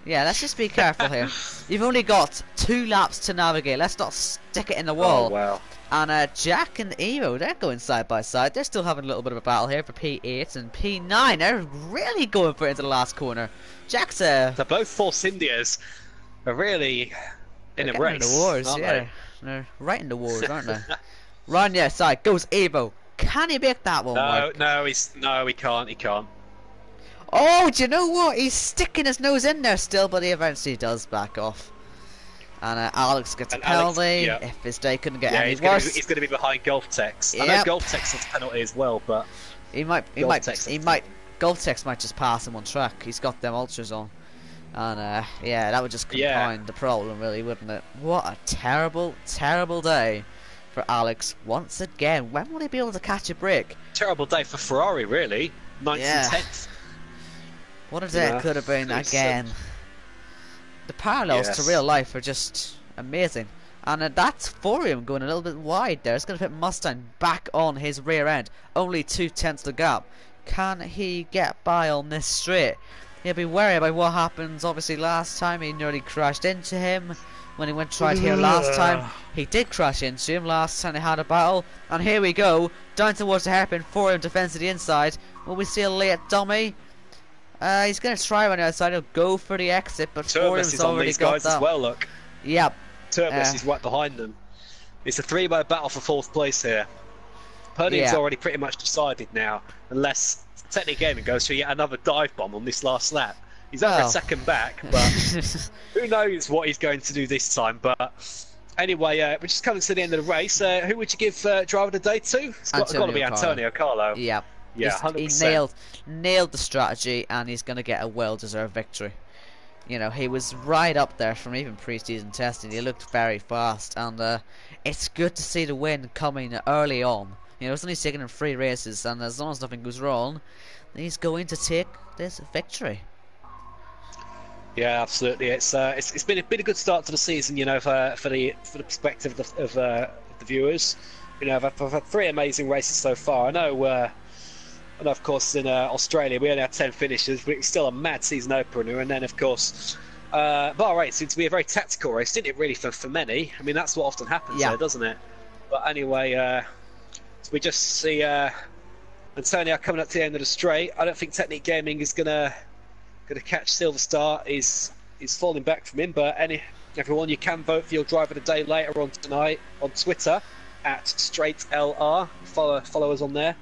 yeah, let's just be careful here. You've only got 2 laps to navigate. Let's not stick it in the wall. Oh wow. And Jack and Evo, they're going side by side. They're still having a little bit of a battle here for P8 and P9. They're really going for it into the last corner. Jack's They're both Force Indias are really in a getting race. into the wars, aren't yeah. they? They're right in the wars, aren't they? Round the outside goes Evo. Can he make that one work? No, he can't. He can't. Oh, do you know what? He's sticking his nose in there still, but he eventually does back off. And Alex gets a penalty. yeah. If his day couldn't get Yeah, any he's worse, going to be behind Golf Tex. I know Yep. Golf Tex has a penalty as well, but Golftex might just pass him on track. He's got them ultras on. And yeah, that would just compound the problem, really, wouldn't it? What a terrible, terrible day for Alex once again. When will he be able to catch a break? terrible day for Ferrari, really. 9th Yeah. and 10th. What a day it could have been again. The parallels to Yes. real life are just amazing. And that's Forium going a little bit wide there. It's going to put Mustang back on his rear end. Only 2/10 the gap. Can he get by on this straight? He'll be worried about what happens. Obviously, last time he nearly crashed into him. When he went tried here last time, he did crash into him. Last time they had a battle. And here we go. Down towards the hairpin. Forium defends to the inside. Will we see a late dummy? He's going to try on the outside. He'll go for the exit, but Turbus Forium's is on already these got guys that. as well, look. Yep. Turbus is right behind them. It's a 3-way battle for 4th place here. Podium's Yeah. already pretty much decided now, unless Technic Gaming goes for yet another dive bomb on this last lap. He's over Well. a second back, but who knows what he's going to do this time. But anyway, we're just coming to the end of the race. Who would you give driver of the day to? It's got to be Antonio Carlo. Yep. Yeah, He 100%. nailed the strategy, and he's going to get a well-deserved victory. You know, he was right up there from even pre-season testing. He looked very fast, and it's good to see the win coming early on. You know, it's only taken him 3 races, and as long as nothing goes wrong, he's going to take this victory. Yeah, absolutely. It's been a good start to the season. You know, for the perspective of the viewers. You know, I've had 3 amazing races so far. I know, of course, in Australia we only had 10 finishes, but it was still a mad season opener. And then, of course, Bahrain seemed to be a very tactical race, didn't it? Really, for many. I mean, that's what often happens there, doesn't it? But anyway, so we just see Antonio coming up to the end of the straight. I don't think Technic Gaming is gonna catch Silver Star. Is falling back from him. But everyone, you can vote for your driver of the day later on tonight on Twitter at StraightLR. Follow us on there.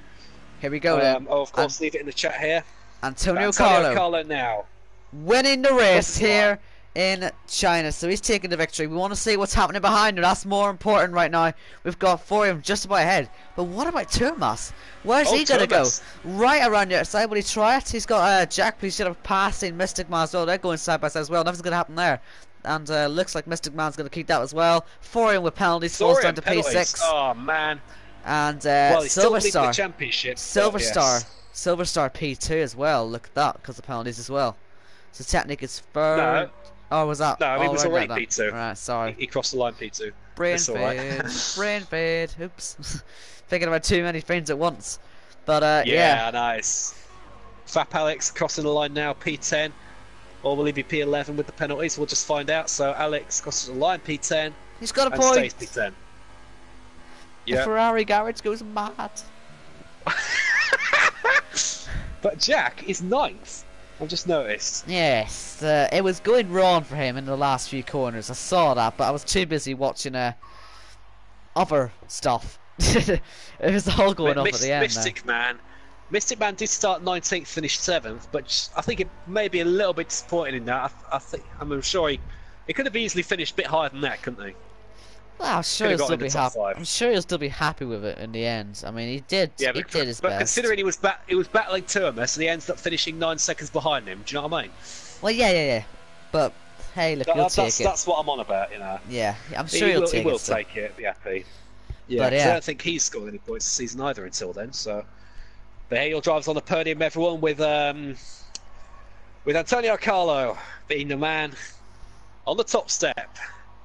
Here we go then. Oh, of course, leave it in the chat here. Antonio Carlo Carlo now. winning the race here in China, so he's taking the victory. We want to see what's happening behind him. That's more important right now. We've got Forium just about ahead, but what about Turmas? Where's he gonna go? Right around the outside. Will he try it? He's got Jack, please should have passing Mystic Man as well. They're going side by side as well. Nothing's gonna happen there. and looks like Mystic Man's going to keep that as well. Thorium with penalties falls down Thorium to penalties. P6, Oh man. and Well, he's still Silver leading the Star, championship. Silver But Star, yes. Silver Star P2 as well. Look at that because of penalties as well. So Technic is third. No, Oh, was that no, he was already already like that? P2. Right, sorry. He crossed the line P2. Brain It's all right. fade, brain fade. Oops, thinking about too many things at once. But yeah, Yeah, nice. Fap Alex crossing the line now, P10. Or will he be P11 with the penalties? We'll just find out. So Alex crosses the line, P10, he's got a and point. stays P10. The Yeah. Ferrari garage goes mad. But Jack is ninth. I've just noticed. Yes, it was going wrong for him in the last few corners. I saw that, but I was too busy watching other stuff. It was all going off at the end. Mystic Man did start 19th, finished 7th, but I think it may be a little bit disappointing in that. I'm sure he could have easily finished a bit higher than that, couldn't he? Well, I'm sure Could have he'll got still in the be top happy. 5. I'm sure he'll still be happy with it in the end. I mean, he did. Yeah, He did his but best. considering he was battling Turner, so he ends up finishing 9 seconds behind him. Do you know what I mean? Well, yeah. But hey, look, he'll take it. That's what I'm on about, you know. Yeah, I'm sure he'll take it. He will still. take it. Be happy. Yeah, But I yeah, don't think he's scored any points this season either until then. So, but Hale drives on the podium, everyone, with Antonio Carlo being the man on the top step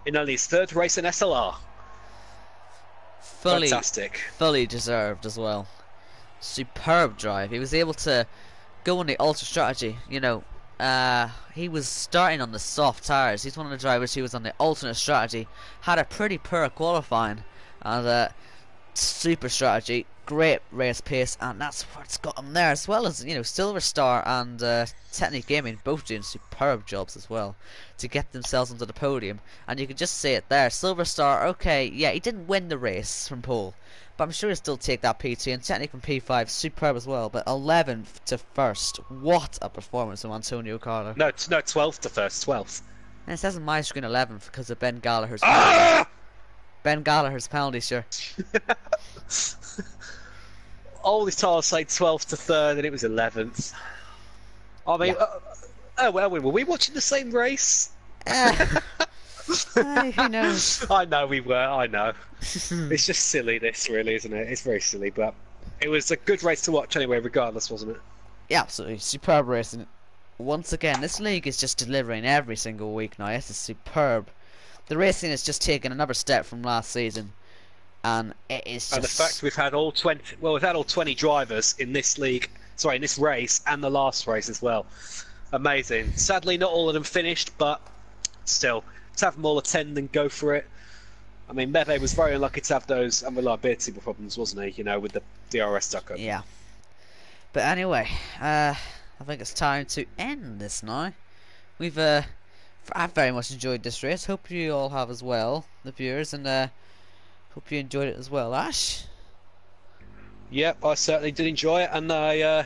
in only his 3rd race in SLR. Fantastic. fully deserved as well. Superb drive. He was able to go on the ultra strategy. You know, he was starting on the soft tires. He's one of the drivers who was on the alternate strategy. Had a pretty poor qualifying, and super strategy. Great race pace, and that's what's got him there, as well as, you know, Silver Star and Technique Gaming both doing superb jobs as well to get themselves onto the podium. And you can just see it there. Silver Star, okay, yeah, he didn't win the race from pole, but I'm sure he'll still take that P2. And Technique from P5, superb as well. But 11th to 1st, what a performance from Antonio Carlo. No, 12th to 1st, 12th. And it says on my screen 11th because of Ben Gallagher's Ah! penalty. Ben Gallagher's penalty, sure. All these tires say 12th to 3rd, and it was 11th. I mean, were we watching the same race? Who knows? I know we were. I know. It's just silly, this really, isn't it? It's very silly, but it was a good race to watch anyway, regardless, wasn't it? Yeah, absolutely superb racing. Once again, this league is just delivering every single week now. This is superb. The racing has just taken another step from last season, and it is just... And the fact we've had all 20 drivers in this league, sorry, in this race and the last race as well. Amazing. Sadly, not all of them finished, but still, to have them all attend and go for it. I mean, Meve was very unlucky to have those unreliability problems, wasn't he? You know, with the DRS stuck up. Yeah. But anyway, I think it's time to end this now. I've very much enjoyed this race. Hope you all have as well, the viewers, and hope you enjoyed it as well, Ash. Yep, I certainly did enjoy it, and I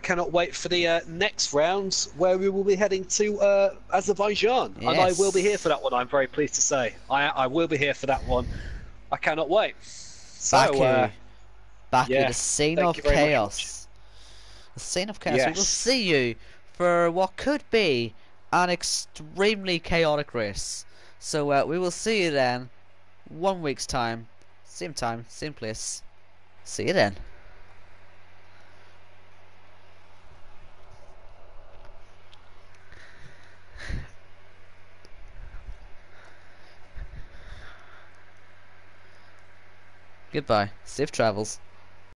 cannot wait for the next round where we will be heading to Azerbaijan. Yes. And I will be here for that one, I'm very pleased to say. I will be here for that one. I cannot wait. So, Baku, yeah, the scene thank of you very much. chaos. The scene of chaos. We will Yes. see you for what could be an extremely chaotic race. So we will see you then, 1 week's time, same place. See you then. Goodbye. Safe travels.